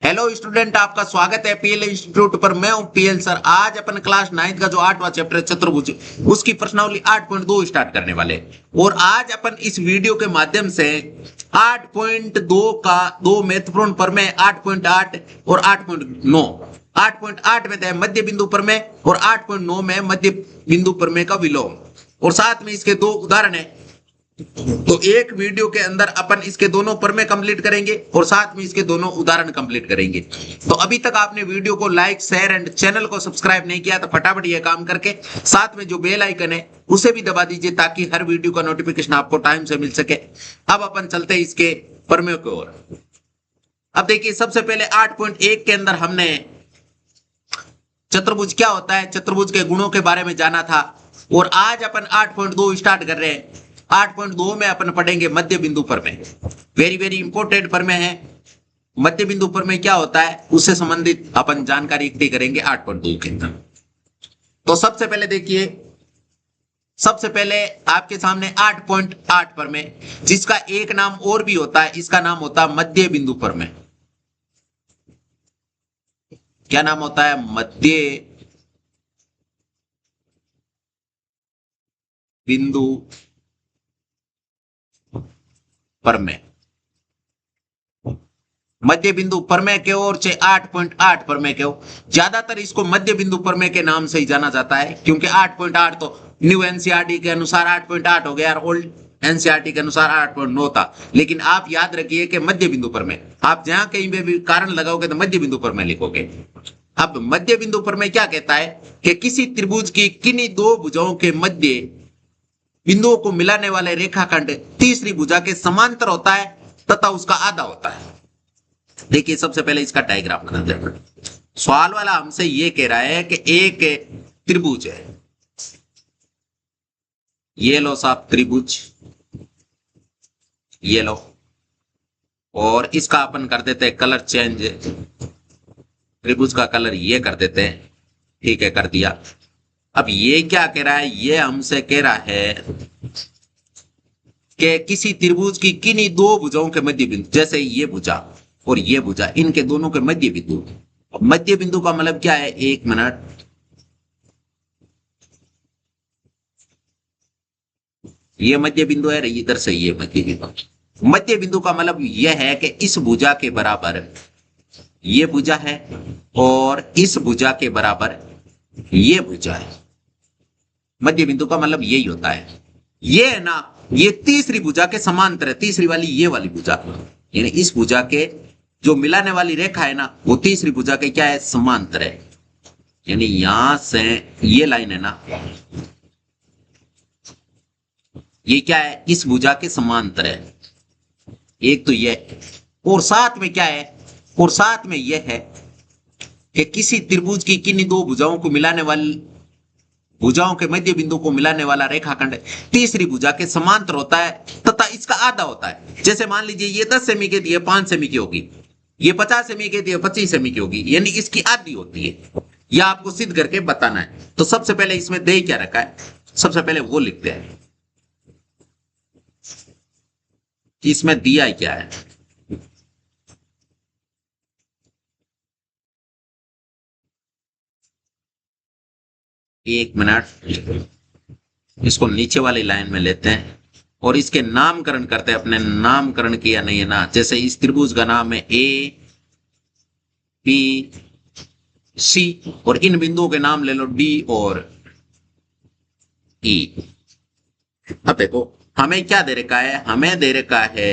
Hello student, आपका स्वागत है पीएल इंस्टीट्यूट पर। मैं हूं पीएल सर। आज अपन क्लास 9 का जो 8वां चैप्टर है चतुर्भुज, उसकी प्रश्नावली 8.2 स्टार्ट करने वाले हैं। और आज अपन इस वीडियो के माध्यम से 8.2 का दो महत्वपूर्ण प्रमेय 8.8 और 8.9, 8.8 में मध्य बिंदु प्रमेय और 8.9 में मध्य बिंदु प्रमेय का विलोम, और साथ में इसके दो उदाहरण है। तो एक वीडियो के अंदर अपन इसके दोनों प्रमेय कंप्लीट करेंगे और साथ में इसके दोनों उदाहरण कंप्लीट करेंगे। तो अभी तक आपने वीडियो को लाइक, शेयर एंड चैनल को सब्सक्राइब नहीं किया तो फटाफट ये काम करके साथ में जो बेल आइकन है उसे भी दबा दीजिए, ताकि हर वीडियो का नोटिफिकेशन आपको टाइम से मिल सके। अब अपन चलते हैं इसके प्रमेय की ओर। अब देखिए, सबसे पहले 8.1 के अंदर हमने चतुर्भुज क्या होता है, चतुर्भुज के गुणों के बारे में जाना था। और आज अपन 8.2 स्टार्ट कर रहे हैं। 8.2 में अपन पढ़ेंगे मध्य बिंदु प्रमेय। वेरी वेरी इंपॉर्टेंट प्रमेय है। मध्य बिंदु प्रमेय क्या होता है उससे संबंधित अपन जानकारी इकट्ठी करेंगे 8.2 के अंदर। तो सबसे पहले देखिए, सबसे पहले आपके सामने 8.8 प्रमेय, जिसका एक नाम और भी होता है, इसका नाम होता है मध्य बिंदु प्रमेय। क्या नाम होता है? मध्य बिंदु प्रमेय। मध्य बिंदु प्रमेय के ओर से 8.8 प्रमेय के हो, ज्यादातर इसको मध्य बिंदु प्रमेय के नाम से ही जाना जाता है, क्योंकि 8.8 तो न्यू एनसीईआरटी के अनुसार 8.8 हो गया और ओल्ड एनसीईआरटी के अनुसार 8.9 था। लेकिन आप याद रखिए कि मध्य बिंदु प्रमेय, आप जहां कहीं पे भी कारण लगाओगे तो मध्य बिंदु प्रमेय लिखोगे। अब मध्य बिंदु प्रमेय क्या कहता है कि किसी त्रिभुज की किन्हीं दो भुजाओं के मध्य बिंदुओं को मिलाने वाले रेखाखंड तीसरी भुजा के समांतर होता है तथा उसका आधा होता है। देखिए, सबसे पहले इसका डायग्राम बनाते हैं। सवाल वाला हमसे ये कह रहा है कि एक त्रिभुज है, ये लो साहब त्रिभुज, ये लो, और इसका अपन कर देते हैं कलर चेंज। त्रिभुज का कलर ये कर देते हैं, ठीक है, कर दिया। अब ये क्या कह रहा है? ये हमसे कह रहा है कि किसी त्रिभुज की किन्हीं दो भुजाओं के मध्य बिंदु, जैसे ये भुजा और ये भुजा, इनके दोनों के मध्य बिंदु। मध्य बिंदु का मतलब क्या है? एक मिनट, ये मध्य बिंदु है, इधर से ये मध्य बिंदु। मध्य बिंदु का मतलब यह है कि इस भुजा के बराबर ये भुजा है और इस भुजा के बराबर ये भुजा है। मध्य बिंदु का मतलब यही होता है। ये है ना, ये तीसरी भुजा के समांतर है, तीसरी वाली ये वाली भुजा, यानी इस भुजा के जो मिलाने वाली रेखा है ना, वो तीसरी भुजा के क्या है? समांतर है। यानी यहां से ये लाइन है ना, ये क्या है? इस भुजा के समांतर है। एक तो ये, और साथ में क्या है? और साथ में यह है कि किसी त्रिभुज की किन्हीं दो भुजाओं को मिलाने वाली भुजाओं के मध्य बिंदु को मिलाने वाला रेखाखंड तीसरी भुजा के समांतर होता है तथा इसका आधा होता है। जैसे मान लीजिए ये 10 सेमी के दिए 5 सेमी की होगी, ये 50 सेमी के दिए 25 सेमी की होगी, यानी इसकी आधी होती है। यह आपको सिद्ध करके बताना है। तो सबसे पहले इसमें दे क्या रखा है, सबसे पहले वो लिखते हैं कि इसमें दिया क्या है। एक मिनट, इसको नीचे वाली लाइन में लेते हैं और इसके नामकरण करते हैं। अपने नामकरण किया नहीं है ना, जैसे इस त्रिभुज का नाम है ए बी सी, और इन बिंदुओं के नाम ले लो डी और ई। अब देखो, हमें क्या दे रखा है? हमें दे रखा है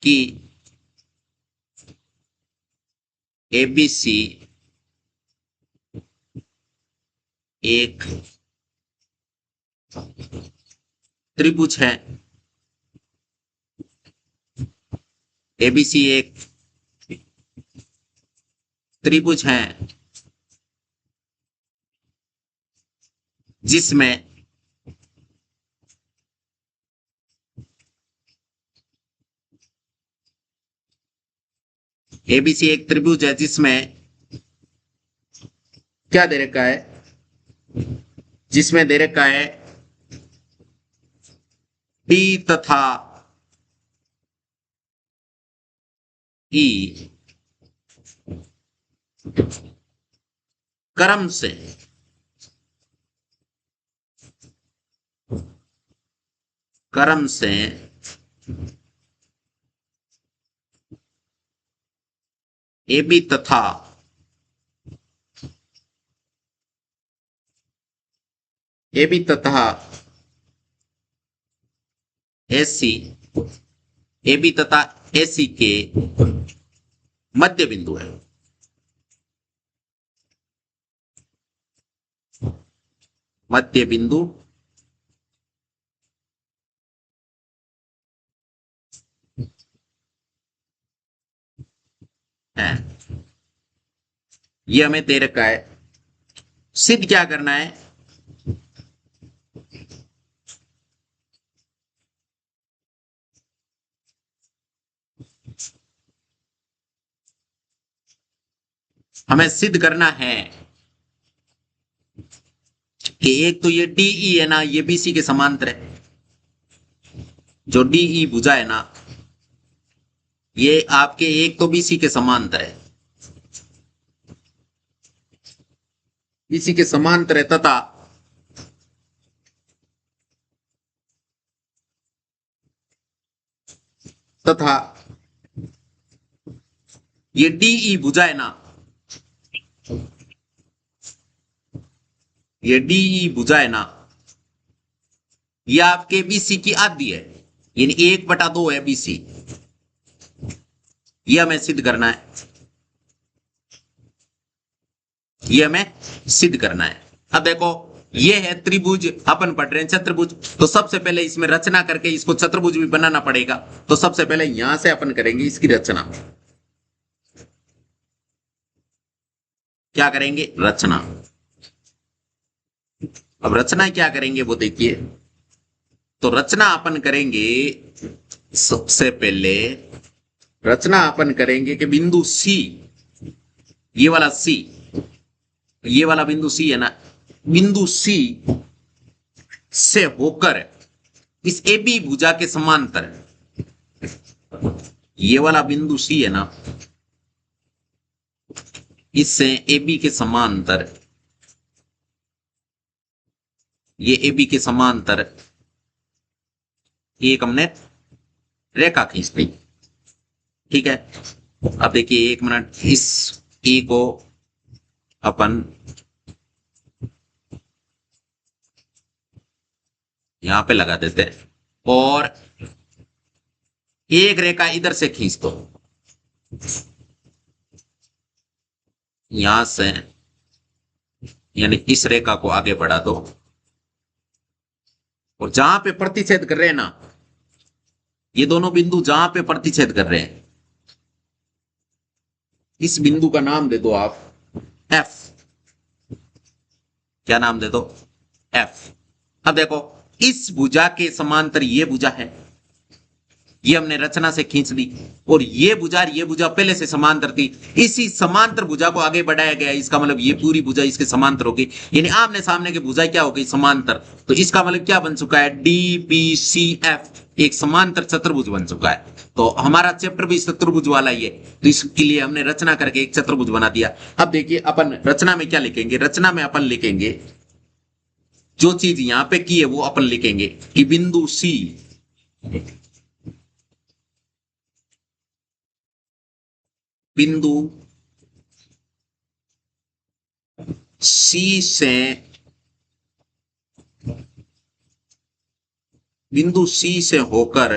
कि एबीसी एक त्रिभुज है, एबीसी एक त्रिभुज है जिसमें एबीसी एक त्रिभुज है जिसमें क्या दे रखा है? जिसमें दे रखा है डी तथा ई क्रम से क्रम से AB तथा AB तथा AC AB तथा AC के मध्य बिंदु है। मध्य बिंदु है। ये हमें दे रखा है। सिद्ध क्या करना है? हमें सिद्ध करना है कि एक तो ये DE है ना, ये BC के समांतर है। जो DE भुजा है ना, ये आपके एक तो BC के समांतर है, BC के समांतर है तथा ये DE भुजा है ना, ये DE भुजा है ना, ये आपके BC की आधी है, यानी 1/2 है BC। ये हमें सिद्ध करना है, ये हमें सिद्ध करना है। अब देखो, ये है त्रिभुज, अपन पढ़ रहे हैं चतुर्भुज, तो सबसे पहले इसमें रचना करके इसको चतुर्भुज भी बनाना पड़ेगा। तो सबसे पहले यहां से अपन करेंगे इसकी रचना। क्या करेंगे? रचना। अब रचना क्या करेंगे वो देखिए। तो रचना अपन करेंगे, सबसे पहले रचना अपन करेंगे कि बिंदु C, ये वाला C, ये वाला बिंदु C है ना, बिंदु C से होकर इस AB भुजा के समांतर, ये वाला बिंदु C है ना, इससे AB के समांतर, ये AB के समांतर एक हमने रेखा खींच दी। ठीक है। अब देखिए, एक मिनट, इस E को अपन यहां पे लगा देते हैं और एक रेखा इधर से खींच दो, यहां से, यानी इस रेखा को आगे बढ़ा दो, और जहां पे प्रतिच्छेद कर रहे हैं ना, ये दोनों बिंदु जहां पे प्रतिच्छेद कर रहे हैं, इस बिंदु का नाम दे दो आप F। क्या नाम दे दो? F। अब देखो, इस भुजा के समांतर ये भुजा है, ये हमने रचना से खींच ली, और ये भुजा पहले से समांतर थी, इसी समांतर भुजा को आगे बढ़ाया गया। इसका मतलब ये पूरी भुजा इसके समांतर होगी, यानी आमने सामने की भुजा क्या हो गई? समांतर। तो इसका मतलब क्या बन चुका है? DBCF एक समांतर चतुर्भुज बन चुका है। तो हमारा चैप्टर भी चतुर्भुज वाला ही है, तो इसके लिए हमने रचना करके एक चतुर्भुज बना दिया। अब देखिए, अपन रचना में क्या लिखेंगे? रचना में अपन लिखेंगे, जो चीज यहां पे की है वो अपन लिखेंगे कि बिंदु C, बिंदु C से, बिंदु C से होकर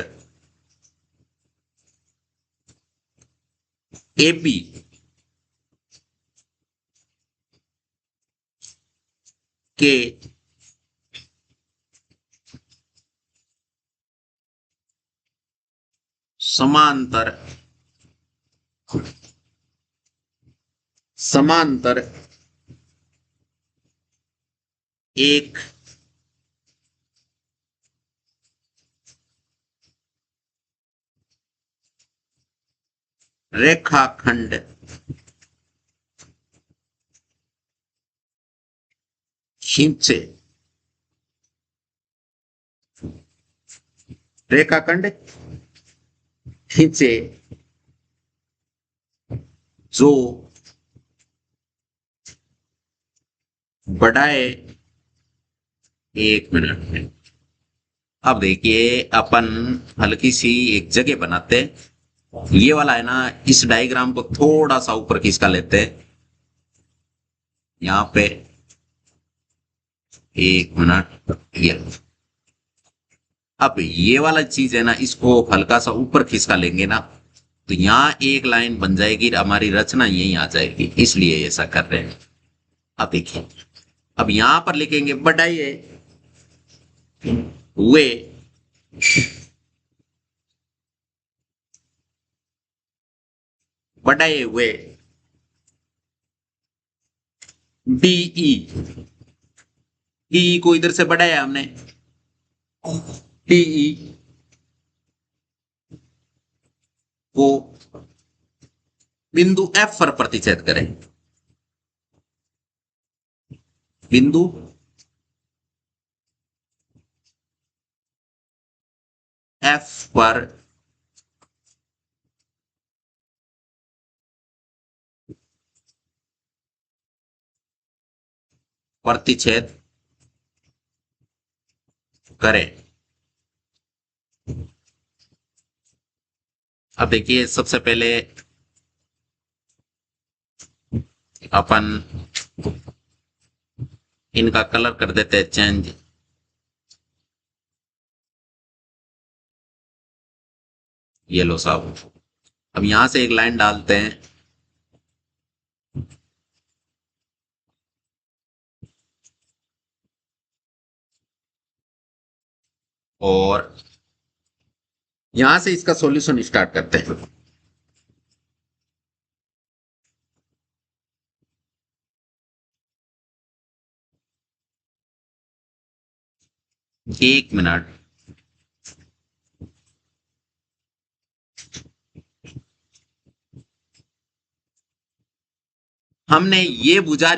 AB के समांतर समांतर एक रेखाखंड खींचे, रेखाखंड खींचे जो बढ़ाए, 1 मिनट। अब देखिए अपन हल्की सी एक जगह बनाते हैं। ये वाला है ना, इस डायग्राम को थोड़ा सा ऊपर खींच कर लेते हैं यहाँ पे। 1 मिनट। ये अब ये वाला चीज है ना, इसको हल्का सा ऊपर खिसका लेंगे ना, तो यहाँ एक लाइन बन जाएगी, हमारी रचना यहीं आ जाएगी, इसलिए ऐसा कर रहे हैं। अब देखिए, अब यहां पर लिखेंगे बढ़ाइए हुए, बढ़ाए हुए डीई। डीई को इधर से बढ़ाया हमने, डीई को बिंदु एफ पर प्रतिच्छेद करें। बिंदु एफ पर प्रतिच्छेद करें। अब देखिए, सबसे पहले अपन इनका कलर कर देते हैं चेंज। ये लो साहब। अब यहां से एक लाइन डालते हैं, और यहां से इसका सॉल्यूशन स्टार्ट करते हैं। 1 मिनट। हमने ये भुजा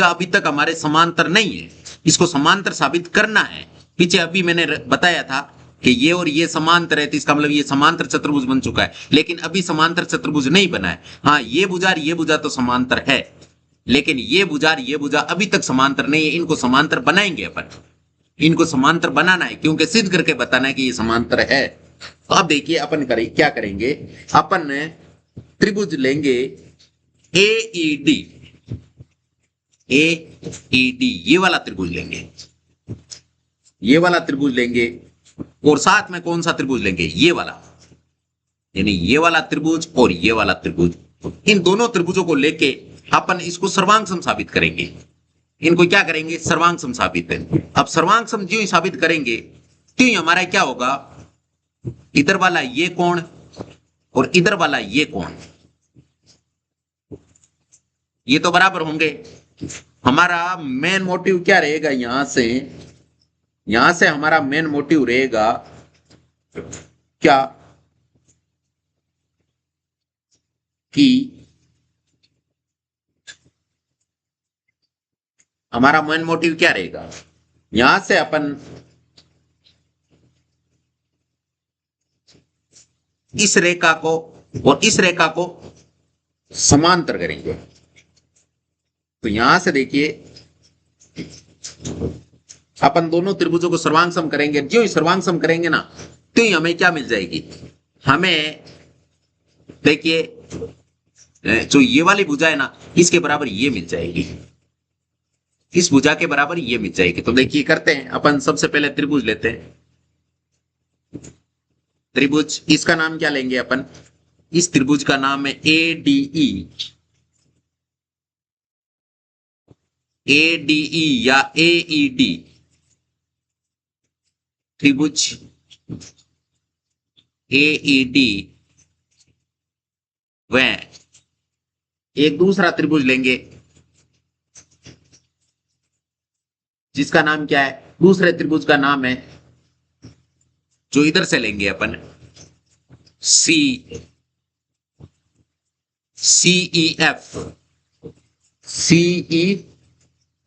अभी तक हमारे समांतर नहीं है, इसको समांतर साबित करना है। पीछे अभी मैंने बताया था कि ये और ये समांतर है, तो इसका मतलब ये समांतर चतुर्भुज बन चुका है, लेकिन अभी समांतर चतुर्भुज नहीं बना है। हाँ, ये भुजा तो समांतर है, लेकिन ये भुजा अभी तक समांतर नहीं है। इनको समांतर बनाएंगे अपन, इनको समांतर बनाना है, क्योंकि सिद्ध करके बताना है कि ये समांतर है। तो अब देखिए अपन करें क्या करेंगे। अपन त्रिभुज लेंगे ए ई डी, ए ई डी ये वाला त्रिभुज लेंगे, ये वाला त्रिभुज लेंगे, और साथ में कौन सा त्रिभुज लेंगे, ये वाला, यानी ये वाला त्रिभुज और ये वाला त्रिभुज। इन दोनों त्रिभुजों को लेके अपन इसको सर्वांग साबित करेंगे। इनको क्या करेंगे, सर्वांग साबित है। अब सर्वांग जो ही साबित करेंगे, तो ही हमारा क्या होगा, इधर वाला ये कोण और इधर वाला ये कोण, ये तो बराबर होंगे। हमारा मेन मोटिव क्या रहेगा, यहां से हमारा मेन मोटिव रहेगा क्या, कि हमारा मेन मोटिव क्या रहेगा, यहां से अपन इस रेखा को और इस रेखा को समांतर करेंगे। तो यहां से देखिए, अपन दोनों त्रिभुजों को सर्वांग करेंगे। जो ही सर्वांग करेंगे ना, तो ही हमें क्या मिल जाएगी, हमें देखिए जो ये वाली भुजा है ना, इसके बराबर ये मिल जाएगी, इस भुजा के बराबर ये मिल जाएगी। तो देखिए करते हैं अपन, सबसे पहले त्रिभुज लेते हैं। त्रिभुज, इसका नाम क्या लेंगे अपन, इस त्रिभुज का नाम है एडीई, एडीई या एईडी त्रिभुज, एईडी। वह एक दूसरा त्रिभुज लेंगे जिसका नाम क्या है, दूसरे त्रिभुज का नाम है, जो इधर से लेंगे अपन, सी, सीई एफ, सीई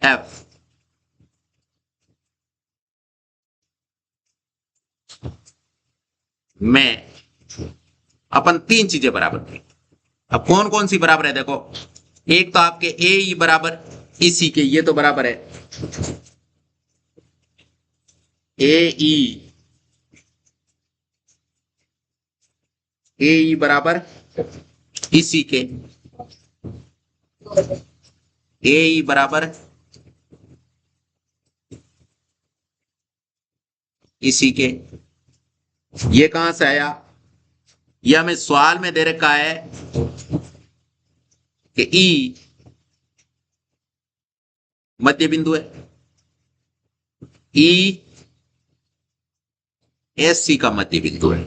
एफ। में अपन तीन चीजें बराबर करेंगे। अब कौन कौन सी बराबर है देखो, एक तो आपके ए ई बराबर इसी के, ये तो बराबर है ए ई, ए ई बराबर इसी के, ए ई बराबर इसी के। ये कहां से आया, ये हमें सवाल में दे रखा है कि ई मध्य बिंदु है, ई एस सी का मध्य बिंदु है,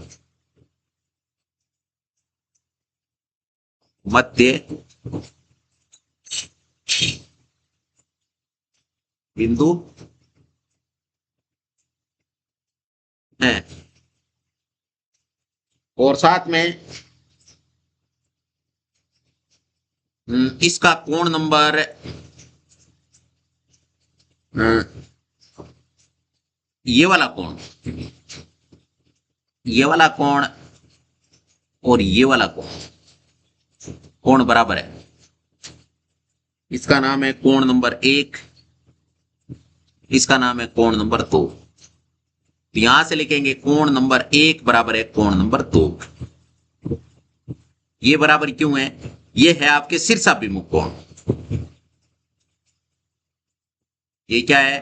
मध्य बिंदु है। और साथ में इसका कोण नंबर ये वाला कोण, ये वाला कोण और ये वाला कोण, कोण बराबर है। इसका नाम है कोण नंबर 1, इसका नाम है कोण नंबर 2। तो यहां से लिखेंगे कोण नंबर 1 बराबर है कोण नंबर 2। ये बराबर क्यों है, ये है आपके शीर्षाभिमुख कोण। ये क्या है,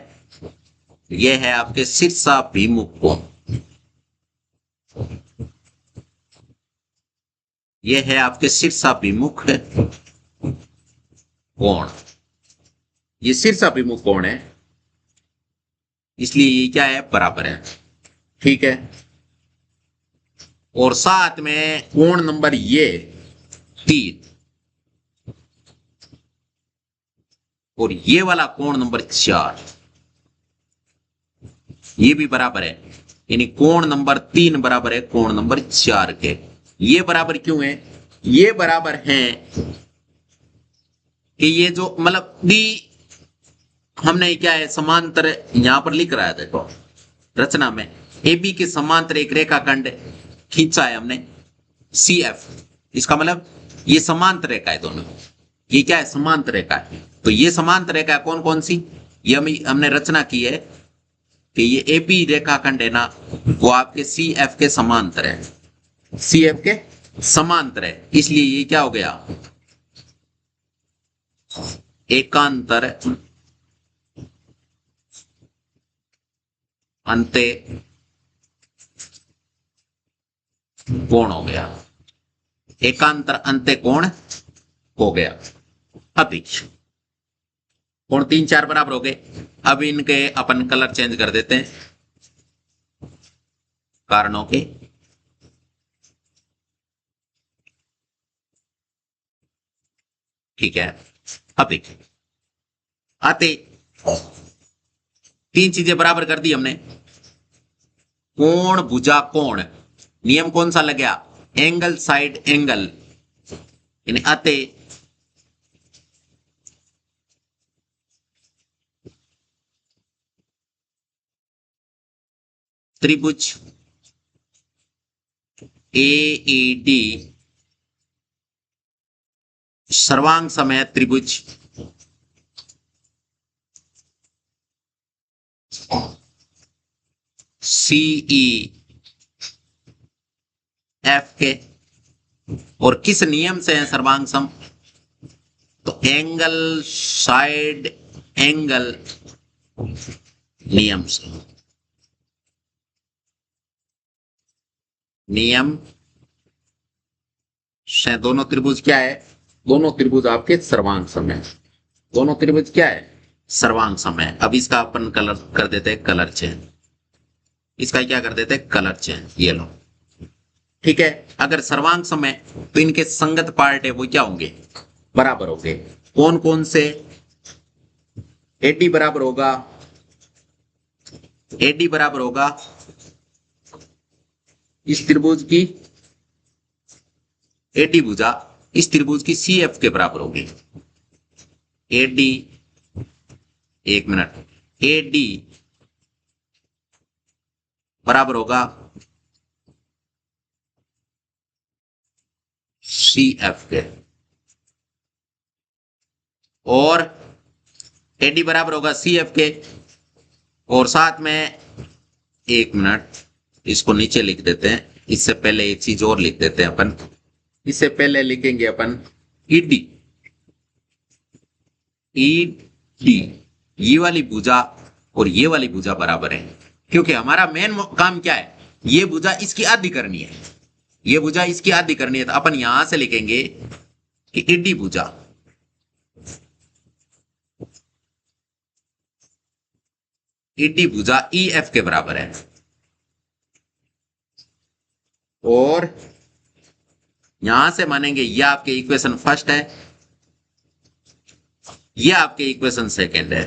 ये है आपके शीर्षाभिमुख कोण, ये है आपके शीर्षाभिमुख कोण, ये शीर्षाभिमुख कोण है, इसलिए ये क्या है, बराबर है। ठीक है। और साथ में कोण नंबर ये 3 और ये वाला कोण नंबर 4, ये भी बराबर है, यानी कोण नंबर 3 बराबर है कोण नंबर 4 के। ये बराबर क्यों है, ये बराबर है कि ये जो मतलब डी हमने क्या है समांतर यहां पर लिख रहा है, देखो रचना में ए बी के समांतर एक रेखाखंड खींचा है हमने सी एफ, इसका मतलब ये समांतर रेखा है दोनों, ये क्या है, समांतर रेखा है। तो ये समांतर रेखा कौन कौन सी, ये हमने रचना की है कि ये ए बी रेखाखंड है ना, वो आपके सी एफ के समांतर है, सी एफ के समांतर है, इसलिए ये क्या हो गया, एकांतर अंते कोण हो गया, एकांतर अंत्य कोण हो गया। अब देखिए कोण 3 4 बराबर हो गए। अब इनके अपन कलर चेंज कर देते हैं कारणों के। ठीक है। अब देखिए आते 3 चीजें बराबर कर दी हमने, कोण भुजा कोण, नियम कौन सा लग गया, एंगल साइड एंगल, यानी अते त्रिभुज AED सर्वांग समय त्रिभुज CEF के, और किस नियम से है सर्वांग सम, तो एंगल साइड एंगल नियम से, नियम से दोनों त्रिभुज क्या है, दोनों त्रिभुज आपके सर्वांग सम है, दोनों त्रिभुज क्या है, सर्वांग सम है। अब इसका अपन कलर कर देते हैं कलर चेंज, इसका क्या कर देते हैं कलर चेंज, ये लो। ठीक है। अगर सर्वांग सम है तो इनके संगत पार्ट है वो क्या होंगे, बराबर होंगे। कौन कौन से, एडी बराबर होगा, एडी बराबर होगा इस त्रिभुज की एडी भुजा इस त्रिभुज की सी एफ के बराबर होगी। एडी, एक मिनट, एडी बराबर होगा सी एफ के, और एडी बराबर होगा सी एफ के, और साथ में, एक मिनट, इसको नीचे लिख देते हैं, इससे पहले एक चीज और लिख देते हैं अपन, इससे पहले लिखेंगे अपन ईडी, ईडी, ये वाली भुजा और ये वाली भुजा बराबर है, क्योंकि हमारा मेन काम क्या है, ये भुजा इसकी आधी करनी है, ये भुजा इसकी आधी करनी है, तो अपन यहां से लिखेंगे कि ईडी भुजा, ईडी भुजा ई एफ के बराबर है, और यहां से मानेंगे ये आपके इक्वेशन फर्स्ट है, ये आपके इक्वेशन सेकंड है,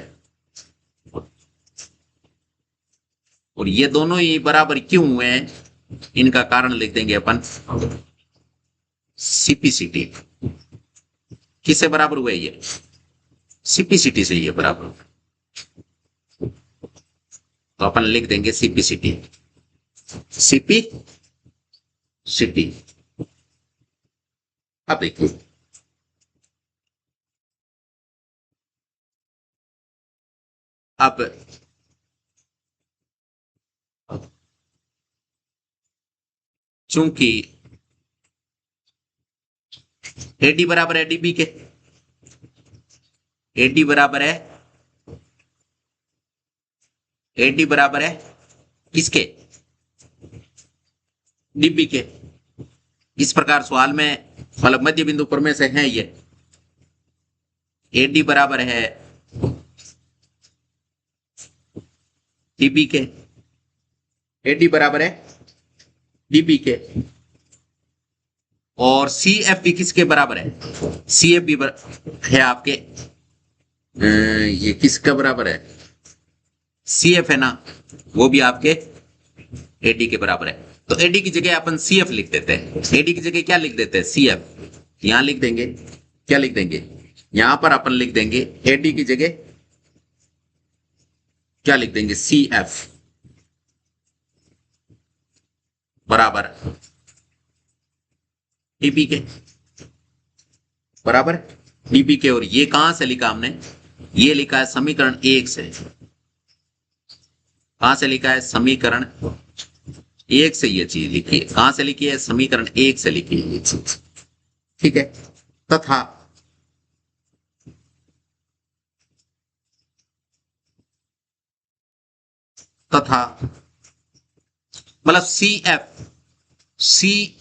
और ये दोनों ही बराबर क्यों हुए हैं, इनका कारण लिख देंगे अपन सीपीसीटी, किससे बराबर हुए ये, सीपीसीटी से ये बराबर, तो अपन लिख देंगे सीपीसीटी, सीपी सिटी। अब देखिए, अब चूंकि एडी बराबर है डीबी के, एडी बराबर है, एडी बराबर है किसके, डीबी के, इस प्रकार सवाल में मतलब मध्य बिंदु पर में से है ये, एडी बराबर है डीबी के, एडी बराबर है डीबी के, और सी एफ भी किसके बराबर है, सी एफ भी है आपके, ये किसका बराबर है, सी एफ है ना, वो भी आपके एडी के बराबर है, तो एडी की जगह अपन सी एफ लिख देते हैं, एडी की जगह क्या लिख देते हैं, सी एफ, यहां लिख देंगे, क्या लिख देंगे, यहां पर अपन लिख देंगे एडी की जगह क्या लिख देंगे, सी एफ बराबर डीपी के, बराबर डीपी के, और ये कहां से लिखा हमने, ये लिखा है समीकरण एक से, कहां से लिखा है, समीकरण एक से ये चीज लिखी है, कहां से लिखी है, समीकरण एक से लिखी है ये चीज, ठीक है, तथा तथा मतलब सी एफ, सी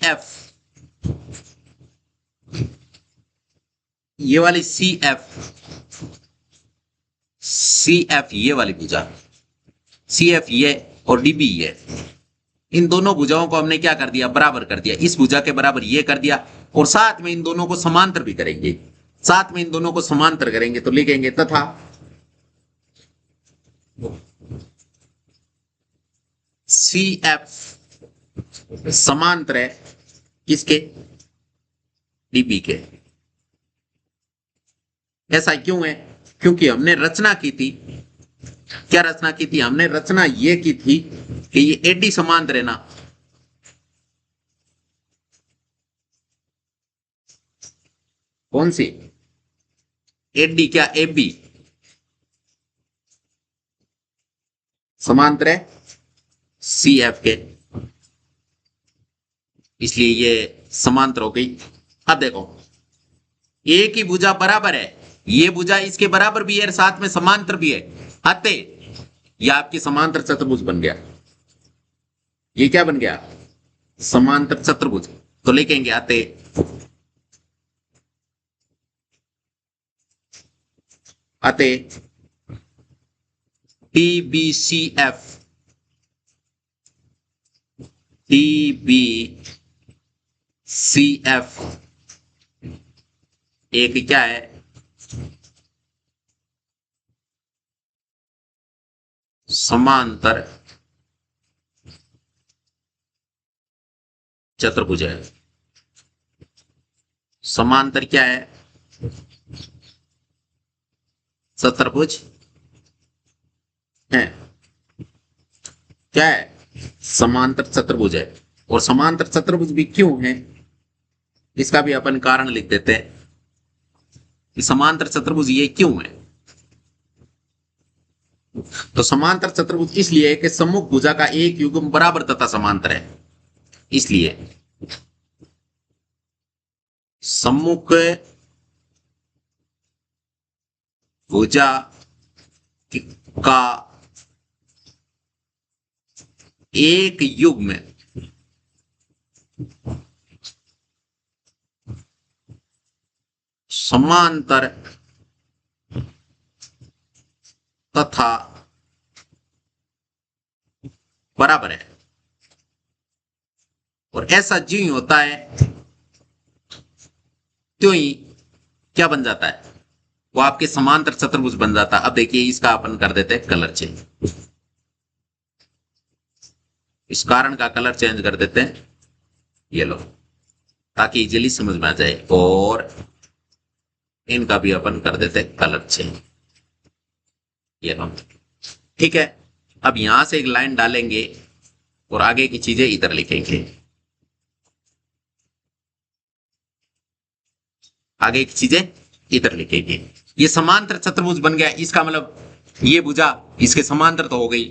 एफ, ये वाली सी एफ ये वाली भुजा, सी एफ ये और डीबी ये, इन दोनों भुजाओं को हमने क्या कर दिया, बराबर कर दिया, इस भुजा के बराबर ये कर दिया, और साथ में इन दोनों को समांतर भी करेंगे, साथ में इन दोनों को समांतर करेंगे, तो लिखेंगे तथा सी एफ समांतर है किसके, डीबी के, ऐसा क्यों है, क्योंकि हमने रचना की थी, क्या रचना की थी, हमने रचना ये की थी कि ये एडी समांतर है ना, कौन सी, एडी क्या, एबी समांतर है सी एफ के, इसलिए ये समांतर हो गई। अब देखो, एक ही भुजा बराबर है, ये भुजा इसके बराबर भी है, साथ में समांतर भी है, अतः ये आपकी समांतर चतुर्भुज बन गया, ये क्या बन गया, समांतर चतुर्भुज, तो लिखेंगे अतः T B C F, T B C F एक क्या है, समांतर चतुर्भुज है, समांतर क्या है, चतुर्भुज है, क्या है, समांतर चतुर्भुज है, और समांतर चतुर्भुज भी क्यों है, इसका भी अपन कारण लिख देते हैं कि समांतर चतुर्भुज ये क्यों है। तो समांतर चतुर्भुज इसलिए है कि सम्मुख भुजा का एक युग्म बराबर तथा समांतर है, इसलिए सम्मुख भुजा का एक युग्म समांतर तथा बराबर है। और ऐसा ज्यों ही होता है त्यों ही क्या बन जाता है, वो आपके समांतर चतुर्भुज बन जाता है। अब देखिए इसका अपन कर देते हैं कलर चेंज, इस कारण का कलर चेंज कर देते हैं, ये लो, ताकि इजीली समझ में आ जाए। और इनका भी अपन कर देते हैं कलर चेंज, ये लो, ठीक है। अब यहां से एक लाइन डालेंगे और आगे की चीजें इधर लिखेंगे, आगे की चीजें इधर लिखेंगे। ये समांतर चतुर्भुज बन गया, इसका मतलब ये भुजा इसके समांतर तो हो गई,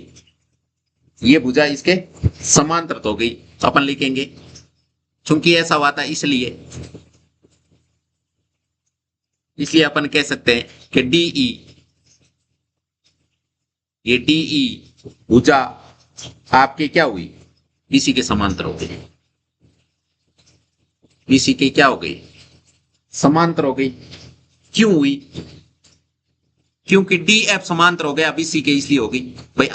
ये भुजा इसके समांतर तो हो गई, तो अपन लिखेंगे चूंकि ऐसा हुआ था इसलिए अपन कह सकते हैं कि डीई, ये डीई भुजा आपके क्या हुई, बीसी के समांतर हो गई, बीसी के क्या हो गई, समांतर हो गई। क्यों हुई, क्योंकि डी एफ समांतर हो गया बीसी के, इसलिए होगी। भाई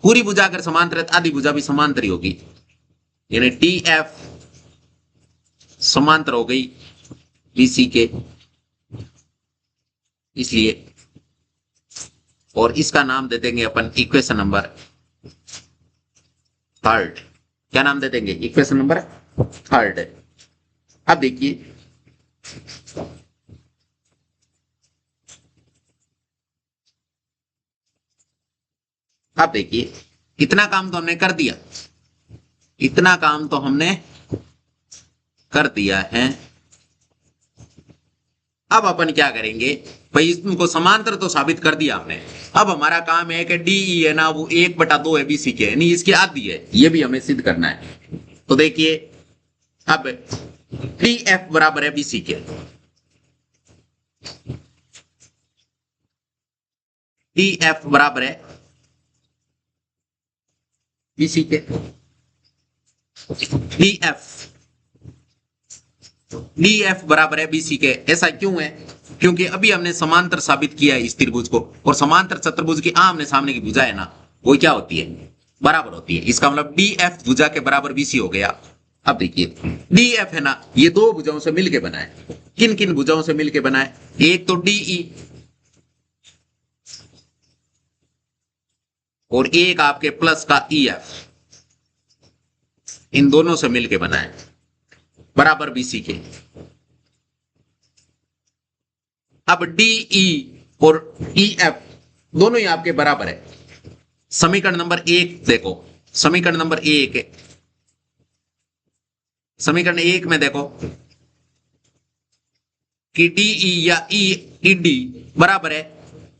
पूरी भुजा अगर समांतर है तो आधी भुजा भी समांतर ही होगी, यानी डी एफ समांतर हो गई बीसी के, इसलिए। और इसका नाम दे देंगे अपन इक्वेशन नंबर थर्ड। क्या नाम दे देंगे, इक्वेशन नंबर थर्ड। अब देखिए अब देखिए इतना काम तो हमने कर दिया, इतना काम तो हमने कर दिया है। अब अपन क्या करेंगे, भाई इसको समांतर तो साबित कर दिया हमने। अब हमारा काम है कि डी है ना वो 1/2 है बीसी के, नहीं इसकी आधी है, ये भी हमें सिद्ध करना है। तो देखिए अब डी एफ बराबर है बीसी के, डी एफ बराबर है बीसी के, डी एफ बराबर है बीसी के। ऐसा क्यों है, क्योंकि अभी हमने समांतर साबित किया है इस त्रिभुज को, और समांतर चतुर्भुज की आमने सामने की भुजा है ना वो क्या होती है, बराबर होती है। इसका मतलब डी एफ भुजा के बराबर बीसी हो गया। अब देखिए डी एफ है ना, ये दो भुजाओं से मिलके बना है। किन किन भुजाओं से मिलके बना है, एक तो डीई और एक आपके प्लस का ई एफ, इन दोनों से मिलके बना है बराबर बीसी के। अब डीई और ई एफ दोनों ही आपके बराबर है। समीकरण नंबर 1 देखो, समीकरण नंबर 1, समीकरण 1 में देखो कि डीई या ई डी बराबर है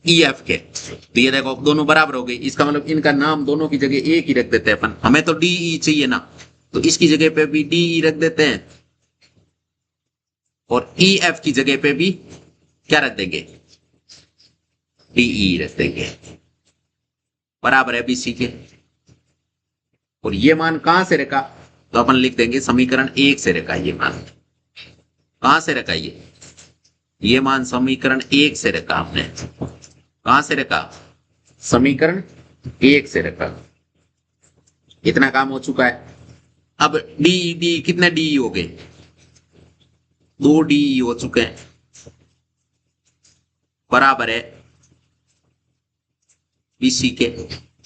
ई एफ के, तो ये देखो दोनों बराबर हो गई। इसका मतलब इनका नाम दोनों की जगह एक ही रख देते हैं अपन, हमें तो डीई चाहिए ना, तो इसकी जगह पे भी डीई रख देते हैं और ई एफ की जगह पे भी क्या रख देंगे, डीई रख देंगे, बराबर है बीसी के। और ये मान कहां से रखा, तो अपन लिख देंगे समीकरण 1 से रखा। ये मान कहां से रखा, ये मान समीकरण 1 से रखा हमने। कहां से रखा, समीकरण 1 से रखा। इतना काम हो चुका है। अब डी डी कितने डी हो गए, 2 डी हो चुके हैं, बराबर है बीसी के।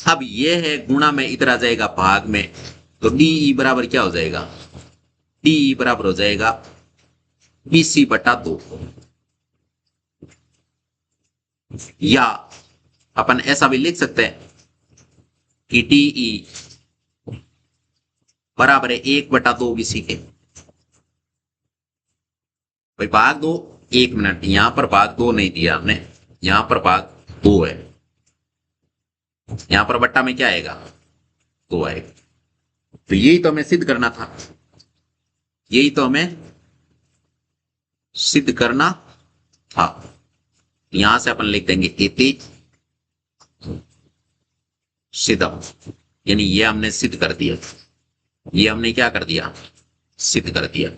अब ये है गुणा में इधर आ जाएगा भाग में, तो डी बराबर क्या हो जाएगा, डी बराबर हो जाएगा BC/2। या अपन ऐसा भी लिख सकते हैं कि डीई बराबर है 1/2 बीसी के। भाई भाग दो, 1 मिनट, यहां पर भाग 2 नहीं दिया हमने, यहां पर भाग 2 है, यहां पर बट्टा में क्या आएगा, 2 आएगा। तो यही तो हमें सिद्ध करना था, यही तो हमें सिद्ध करना था। यहां से अपन लिख देंगे इति सिद्धम, यानी ये हमने सिद्ध कर दिया, ये हमने क्या कर दिया, सिद्ध कर दिया।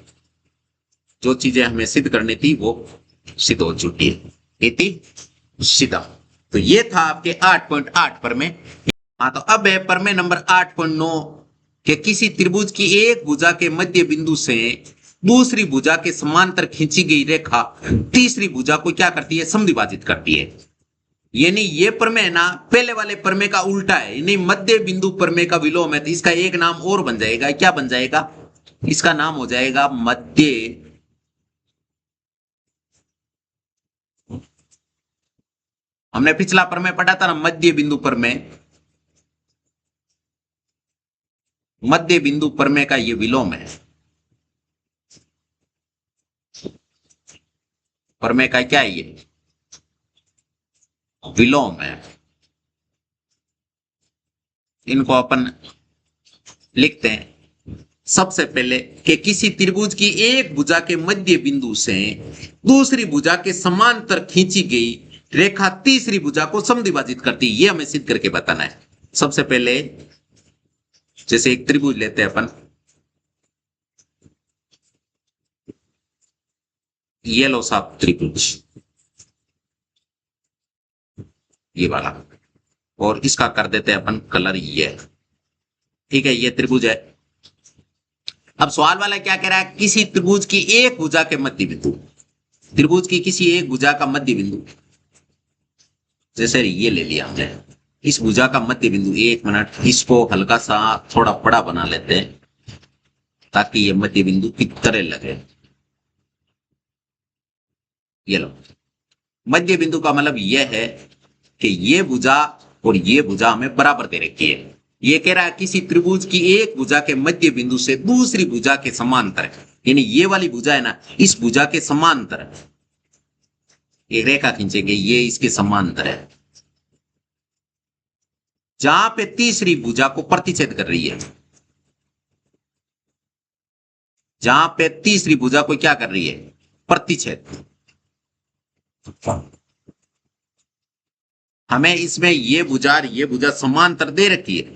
जो चीजें हमें सिद्ध करनी थी वो सिद्ध हो चुकी है, इति सिद्धम। तो ये था आपके 8.8 पर में। हाँ, तो अब है प्रमेय नंबर 8.9 कि किसी त्रिभुज की एक भुजा के मध्य बिंदु से दूसरी भुजा के समांतर खींची गई रेखा तीसरी भुजा को क्या करती है, समद्विभाजित करती है। यानी ये प्रमेय ना पहले वाले प्रमेय का उल्टा है, यानी मध्य बिंदु प्रमेय का विलोम है। तो इसका एक नाम और बन जाएगा, क्या बन जाएगा, इसका नाम हो जाएगा मध्य हमने पिछला प्रमेय पढ़ा था ना, मध्य बिंदु प्रमेय, मध्य बिंदु प्रमेय का ये विलोम है। प्रमेय का क्या है, ये विलोम है। इनको अपन लिखते हैं सबसे पहले कि किसी त्रिभुज की एक भुजा के मध्य बिंदु से दूसरी भुजा के समांतर खींची गई रेखा तीसरी भुजा को समद्विभाजित करती है, ये हमें सिद्ध करके बताना है। सबसे पहले जैसे एक त्रिभुज लेते हैं अपन, ये लो साहब त्रिभुज, ये वाला, और इसका कर देते हैं अपन कलर ये, ठीक है, ये त्रिभुज है। अब सवाल वाला क्या कह रहा है, किसी त्रिभुज की एक भुजा के मध्य बिंदु, त्रिभुज की किसी एक भुजा का मध्य बिंदु, जैसे ये ले लिया हमने, इस भुजा का मध्य बिंदु, 1 मिनट, इसको हल्का सा थोड़ा बड़ा बना लेते हैं ताकि ये मध्य बिंदु की तरह लगे। ये लो, मध्य बिंदु का मतलब यह है कि ये भुजा और ये भुजा हमें बराबर दे रखी है। ये कह रहा है किसी त्रिभुज की एक भुजा के मध्य बिंदु से दूसरी भुजा के समांतर, यानी ये वाली भुजा है ना, इस भुजा के समांतर एक रेखा खींचेंगे, ये इसके समांतर है, जहां पे तीसरी भुजा को प्रतिच्छेद कर रही है, जहां पे तीसरी भुजा को क्या कर रही है, प्रतिच्छेद। हमें इसमें ये भुजा और ये भुजा समांतर दे रखी है,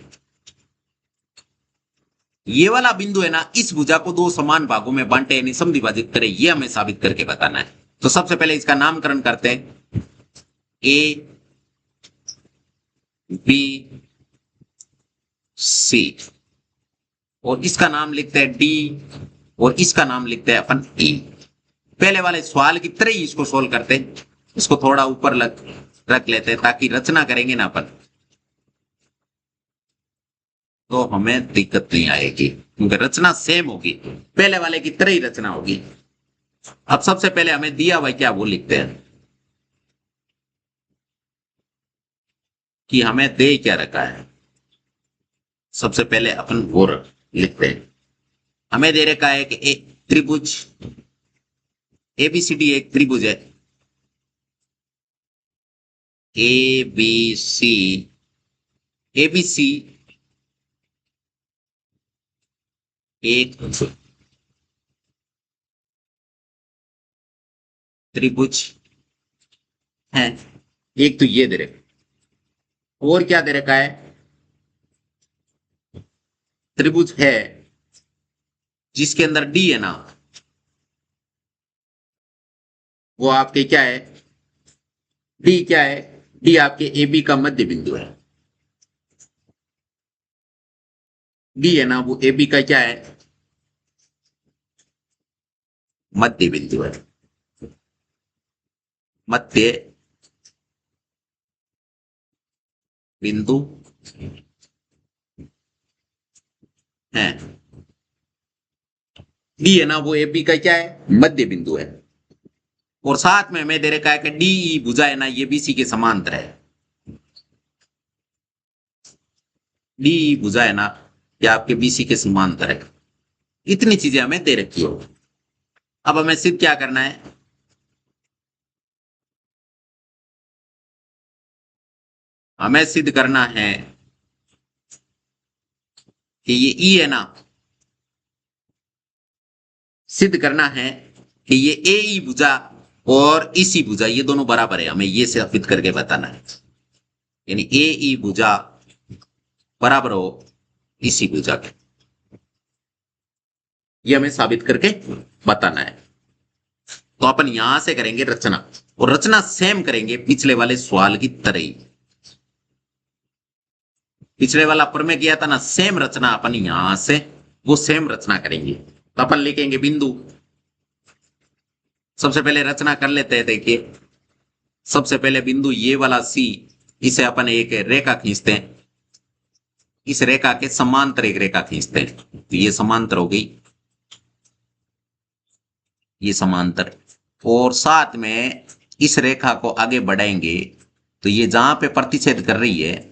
ये वाला बिंदु है ना, इस भुजा को 2 समान भागों में बांटे यानी समद्विभाजित करे, ये हमें साबित करके बताना है। तो सबसे पहले इसका नामकरण करते हैं, ए बी सी, और इसका नाम लिखते हैं डी, और इसका नाम लिखते हैं अपन ई। पहले वाले सवाल की तरह ही इसको सोल्व करते हैं, इसको थोड़ा ऊपर रख लेते हैं ताकि रचना करेंगे ना अपन तो हमें दिक्कत नहीं आएगी, क्योंकि रचना सेम होगी, पहले वाले की तरह ही रचना होगी। अब सबसे पहले हमें दिया हुआ क्या वो लिखते हैं कि हमें दे क्या रखा है। सबसे पहले अपन वो लिखते हैं, हमें दे रखा है कि एक त्रिभुज एबीसीडी एक त्रिभुज है, ए बी सी, एबीसी एक त्रिभुज है, एक तो ये दे रखा, और क्या दे रखा है, त्रिभुज है जिसके अंदर डी है ना, वो आपके क्या है, डी क्या है, डी आपके ए बी का मध्य बिंदु है, डी है ना वो ए बी का क्या है, मध्य बिंदु है, मध्य बिंदु है, डी है ना वो ए बी का क्या है, मध्य बिंदु है, और साथ में हमें दे रखा है कि डी ई भुजा है ना ये बीसी के समांतर है, डी ई भुजा है ना या आपके बीसी के समांतर है। इतनी चीजें हमें दे रखी हो। अब हमें सिद्ध क्या करना है, हमें सिद्ध करना है कि ये ई है ना, सिद्ध करना है कि ये ए ई भुजा और इसी भुजा ये दोनों बराबर है, हमें ये साबित करके बताना है। यानी ए ई भुजा बराबर हो इसी भुजा के, ये हमें साबित करके बताना है। तो अपन यहां से करेंगे रचना, और रचना सेम करेंगे पिछले वाले सवाल की तरह ही। पिछले वाला पर में किया था ना सेम रचना, अपन यहां से वो सेम रचना करेंगे। तो अपन लिखेंगे बिंदु, सबसे पहले रचना कर लेते हैं। देखिए सबसे पहले बिंदु ये वाला सी, इसे अपन एक रेखा खींचते हैं, इस रेखा के समांतर एक रेखा खींचते हैं। तो ये समांतर हो गई, ये समांतर, और साथ में इस रेखा को आगे बढ़ाएंगे तो ये जहां पे प्रतिच्छेद कर रही है,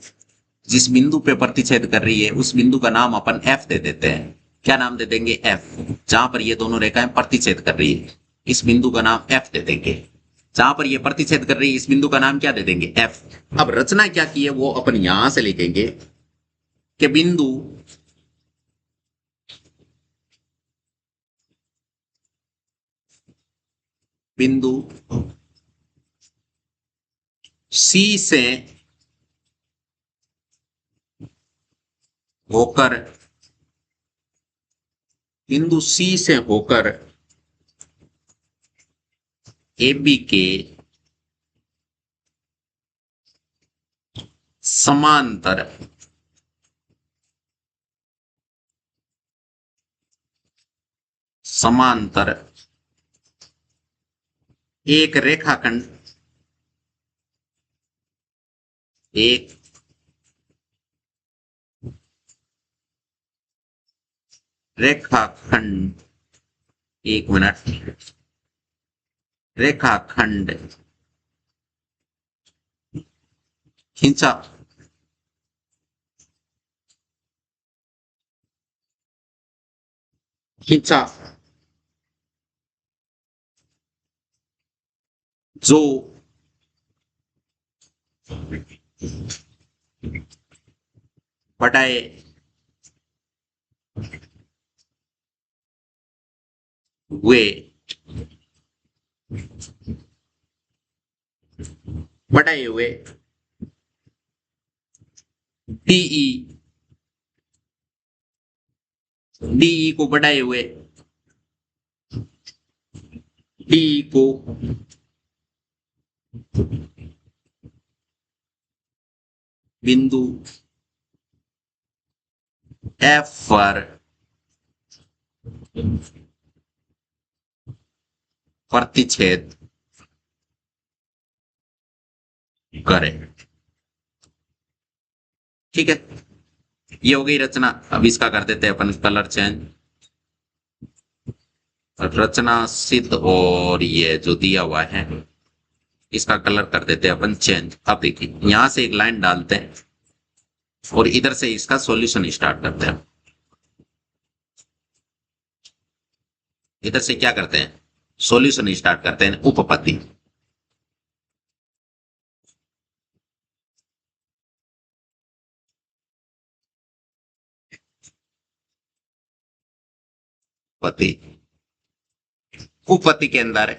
जिस बिंदु पे प्रतिच्छेद कर रही है उस बिंदु का नाम अपन एफ दे देते हैं। क्या नाम दे देंगे, एफ। जहां पर ये दोनों रेखाएं प्रतिच्छेद कर रही है इस बिंदु का नाम एफ दे देंगे। जहां पर ये प्रतिच्छेद कर रही है इस बिंदु का नाम क्या दे देंगे, एफ। अब रचना क्या की है वो अपन यहां से लिखेंगे कि बिंदु बिंदु सी से होकर, बिंदु सी से होकर ए बी के समांतर समांतर एक रेखाखंड, एक रेखाखंड, एक मिनट, रेखाखंड खींचा खींचा जो बटाए हुए, बढ़ाए हुए डीई, डीई को बढ़ाए हुए, डीई को बिंदु एफ पर प्रतिच्छेद करें। ठीक है, ये हो गई रचना। अब इसका कर देते हैं अपन कलर चेंज, रचना सिद्ध, और ये जो दिया हुआ है इसका कलर कर देते हैं अपन चेंज। अब देखिए यहां से एक लाइन डालते हैं और इधर से इसका सॉल्यूशन स्टार्ट करते हैं। इधर से क्या करते हैं, सॉल्यूशन स्टार्ट करते हैं, उपपत्ति। पति उपपत्ति के अंदर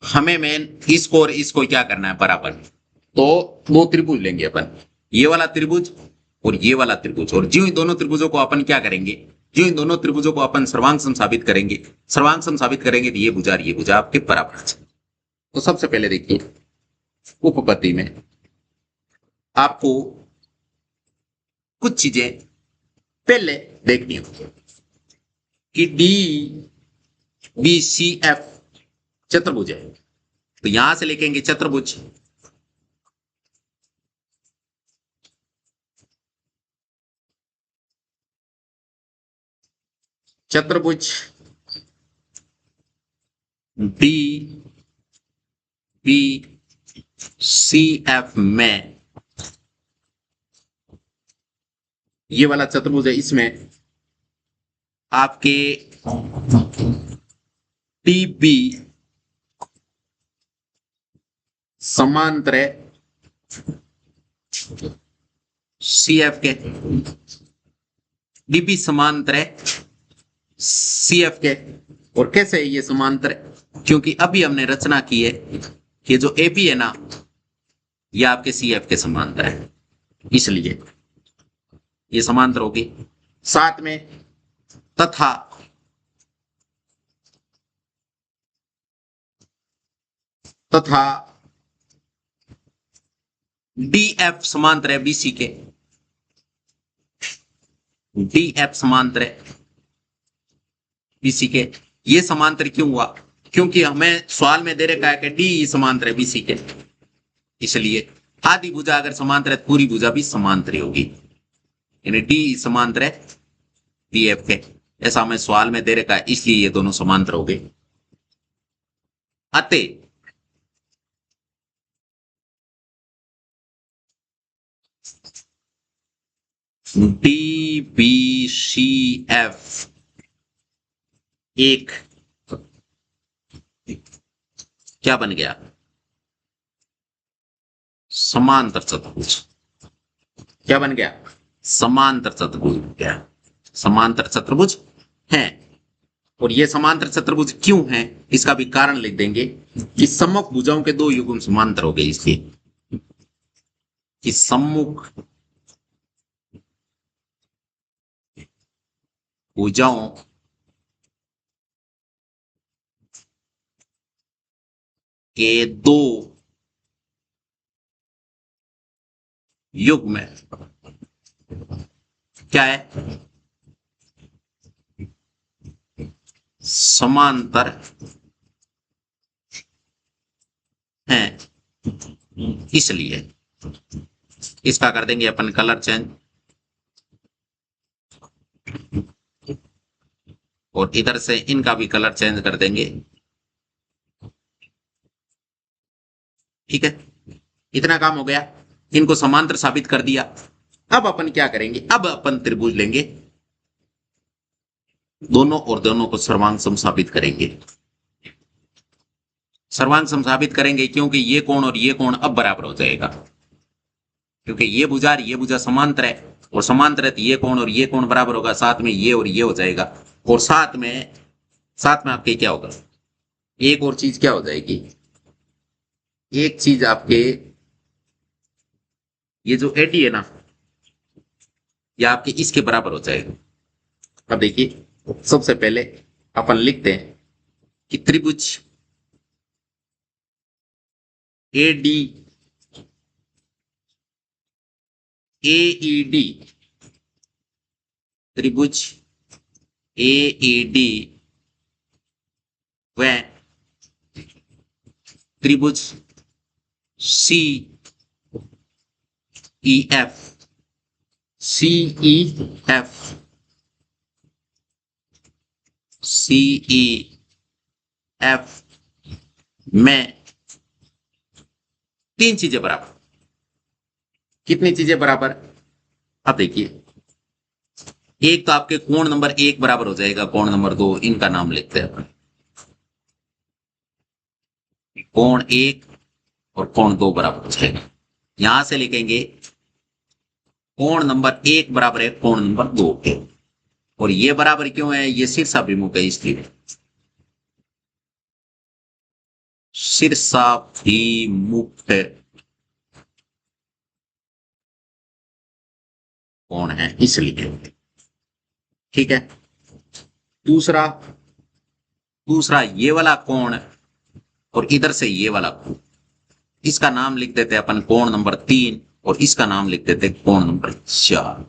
हमें मेन इसको और इसको क्या करना है, बराबर। तो दो त्रिभुज लेंगे अपन, ये वाला त्रिभुज और ये वाला त्रिभुज, और ज्यों ही दोनों त्रिभुजों को अपन क्या करेंगे, ज्यों ही दोनों त्रिभुजों को अपन सर्वांग साबित करेंगे, सर्वांग साबित करेंगे तो ये भुजा और ये भुजा आपके बराबर है। तो सबसे पहले देखिए उपपत्ति में आपको कुछ चीजें पहले देखनी होगी कि डी बी सी एफ चतुर्भुज है। तो यहां से लिखेंगे चतुर्भुज, चतुर्भुज डी बी सी एफ में ये वाला चतुर्भुज है, इसमें आपके टी बी समांतर है सी एफ के, डीबी समांतर है सी एफ के। और कैसे है ये समांतर? क्योंकि अभी हमने रचना की है कि जो ए बी है ना, ये आपके सी एफ के समांतर है, इसलिए ये समांतर होगी। साथ में तथा तथा डी एफ समांतर है बीसी के, डी एफ समांतर है बीसी के। ये समांतर क्यों हुआ? क्योंकि हमें सवाल में दे रखा है कि डी समांतर है बीसी के, इसलिए आधी भुजा अगर समांतर है तो पूरी भुजा भी समांतर होगी, यानी डी समांतर है डी एफ के। ऐसा हमें सवाल में दे रखा है, इसलिए ये दोनों समांतर हो गए। अतः डी बी सी एफ एक क्या बन गया? समांतर चतुर्भुज। क्या बन गया? समांतर चतुर्भुज बन गया। समांतर चतुर्भुज है। और ये समांतर चतुर्भुज क्यों है, इसका भी कारण लिख देंगे कि सम्मुख भुजाओं के दो युग्म समांतर हो गए, इसलिए कि सम्मुख भुजाओं के दो युग्म क्या है? समांतर हैं, इसलिए इसका कर देंगे अपन कलर चेंज, और इधर से इनका भी कलर चेंज कर देंगे। ठीक है, इतना काम हो गया, इनको समांतर साबित कर दिया। अब अपन क्या करेंगे? अब अपन त्रिभुज लेंगे दोनों, और दोनों को सर्वांग सम साबित करेंगे। सर्वांग सम साबित करेंगे क्योंकि ये कोण और ये कोण अब बराबर हो जाएगा, क्योंकि ये भुजा और ये भुजा समांतर है, और समांतर है तो ये कोण और ये कोण बराबर होगा, साथ में ये और ये हो जाएगा। और साथ में आपके क्या होगा? एक और चीज क्या हो जाएगी? एक चीज आपके ये जो एडी है ना, ये आपके इसके बराबर हो जाएगा। अब देखिए, सबसे पहले अपन लिखते हैं कि त्रिभुज एडी एईडी, त्रिभुज एईडी व त्रिभुज सी ई एफ, सीईएफ, सीईएफ में तीन चीजें बराबर। कितनी चीजें बराबर? अब देखिए, एक तो आपके कोण नंबर एक बराबर हो जाएगा, कोण नंबर दो, इनका नाम लिखते हैं अपन। कोण एक और कोण दो बराबर हो जाएगा। यहां से लिखेंगे कोण नंबर एक बराबर है कोण नंबर दो के। और ये बराबर क्यों है? ये शीर्षाभिमुख है, इसलिए शीर्षाभिमुख कोण है, इसलिए। ठीक है, दूसरा ये वाला कोण और इधर से ये वाला कोण, इसका नाम लिख देते हैं अपन कोण नंबर तीन, और इसका नाम लिख देते हैं कोण नंबर चार।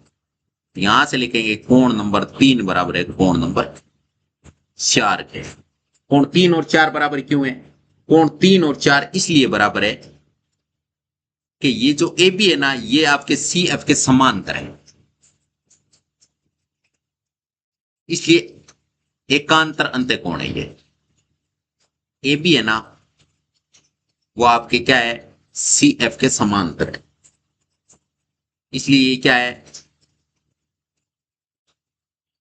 यहां से लिखेंगे कोण नंबर तीन बराबर है कोण नंबर चार के। कोण तीन और चार बराबर क्यों है? कोण तीन और चार इसलिए बराबर है कि ये जो ए बी है ना, ये आपके सी एफ के समांतर है, इसलिए एकांतर अंत्यकोण है। ये ए बी है ना, वो आपके क्या है? सी एफ के समांतर है, इसलिए ये क्या है?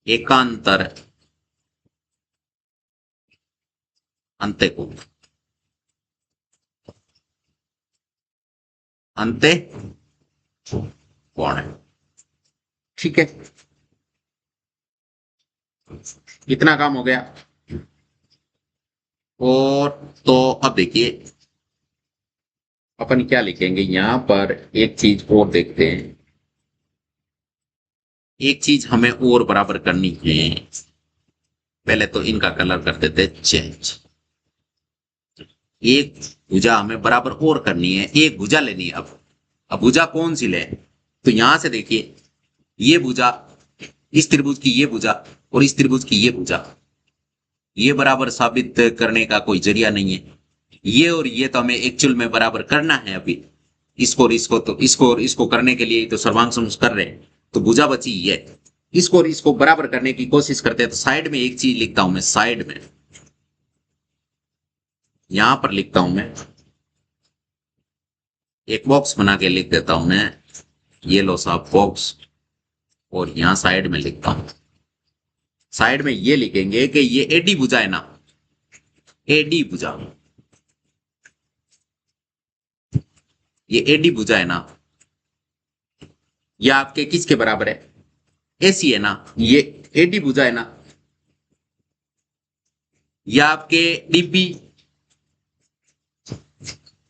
एकांतर अंत्यकोण, अंत्य कोण है। ठीक है, इतना काम हो गया। और तो अब देखिए अपन क्या लिखेंगे यहां पर, एक चीज और देखते हैं। एक चीज हमें और बराबर करनी है, पहले तो इनका कलर कर देते चेंज। एक भुजा हमें बराबर और करनी है, एक भुजा लेनी है। अब भुजा कौन सी ले, तो यहां से देखिए ये भुजा, इस त्रिभुज की ये भुजा और इस त्रिभुज की ये भुजा, ये बराबर साबित करने का कोई जरिया नहीं है। ये और ये तो हमें एक्चुअल में बराबर करना है अभी, इसको और इसको, तो इसको और इसको करने के लिए तो सर्वांग समूह कर रहे हैं, तो भुजा बची ये। इसको और इसको बराबर करने की कोशिश करते हैं, तो साइड में एक चीज लिखता हूं मैं, साइड में यहां पर लिखता हूं मैं, एक बॉक्स बना के लिख देता हूं मैं, ये लो साहब बॉक्स। और यहां साइड में लिखता हूं, साइड में ये लिखेंगे कि ये एडी भुजा है ना, एडी भुजा, ये एडी भुजा है ना, ये आपके किसके बराबर है, ऐसी है ना, ये एडी भुजा है ना, ये आपके डीबी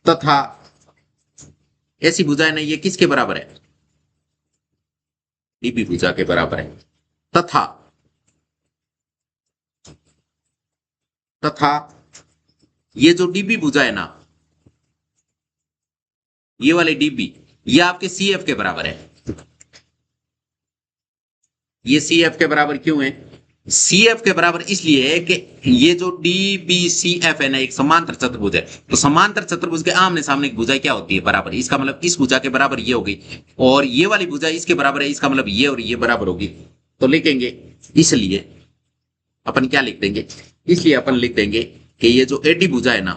तथा ऐसी भुजा है ना, ये किसके बराबर है, डीबी भुजा के बराबर है। तथा तथा ये जो डीबी भुजा है ना, ये वाले डीबी, ये आपके सी एफ के बराबर है। ये सी एफ के बराबर क्यों है, सी एफ के बराबर इसलिए है कि ये जो डी बी सी एफ है ना, एक समांतर चतुर्भुज है, तो समांतर चतुर्भुज के आमने सामने की भुजा क्या होती है, बराबर। इसका मतलब इस भुजा के बराबर ये होगी, और ये वाली भुजा इसके बराबर है, इसका मतलब ये और ये बराबर होगी। तो लिखेंगे, इसलिए अपन क्या लिख देंगे, इसलिए अपन लिख देंगे कि ये जो एडी भुजा है ना,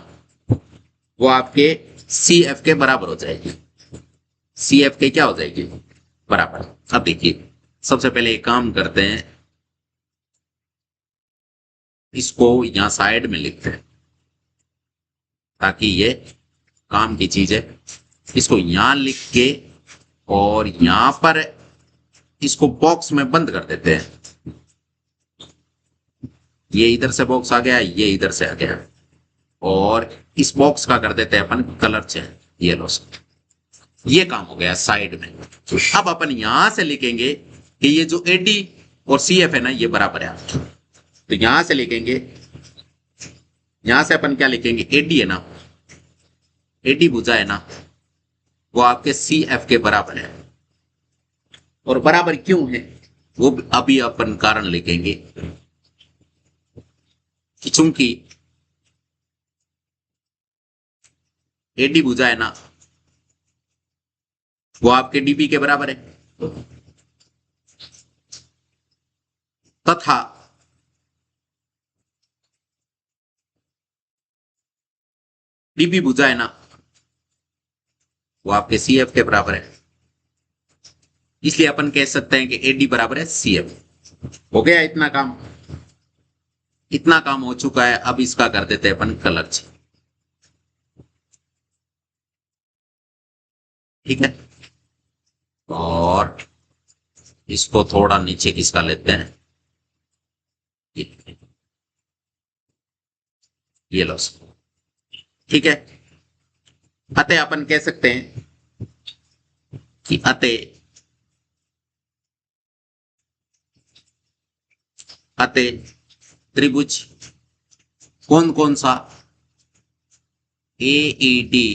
वो आपके सी एफ के बराबर हो जाएगी, सी एफ के क्या हो जाएगी, बराबर। अब देखिए सबसे पहले एक काम करते हैं, इसको यहां साइड में लिखते हैं ताकि ये काम की चीज है। इसको यहां लिख के और यहां पर इसको बॉक्स में बंद कर देते हैं। ये इधर से बॉक्स आ गया, ये इधर से आ गया, और इस बॉक्स का कर देते हैं अपन कलर चेंज, ये लो, ये काम हो गया साइड में। अब अपन यहां से लिखेंगे कि ये जो एडी और सी एफ है ना, ये बराबर है, तो यहां से लिखेंगे, यहां से अपन क्या लिखेंगे, एडी है ना, एडी भुजा है ना, वो आपके सी एफ के बराबर है। और बराबर क्यों है वो अभी अपन कारण लिखेंगे, कि चूंकि एडी भुजा है ना, वो आपके डीबी के बराबर है, तथा डीबी भुजा है ना, वो आपके सी एफ के बराबर है। इसलिए अपन कह सकते हैं कि एडी बराबर है सी एफ। हो गया इतना काम, इतना काम हो चुका है। अब इसका कर देते हैं अपन कलर चेंज, ठीक है। और इसको थोड़ा नीचे किसका लेते हैं, ये लो, ठीक है। अतः अपन कह सकते हैं कि अतः त्रिभुज कौन कौन सा, ए ई डी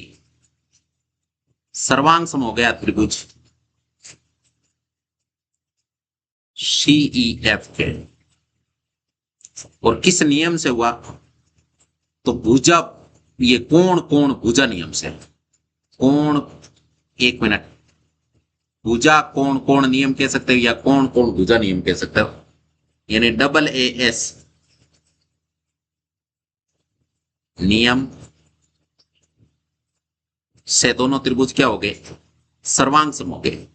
सर्वांग सम हो गया त्रिभुज सी ई एफ के। और किस नियम से हुआ, तो भुजा, ये कोण कोण भुजा नियम से, कोण, एक मिनट, भुजा कोण कोण नियम कह सकते हो या कोण कोण भुजा नियम कह सकते हो, यानी डबल ए एस नियम से दोनों त्रिभुज क्या हो गए, सर्वांग सम हो गए।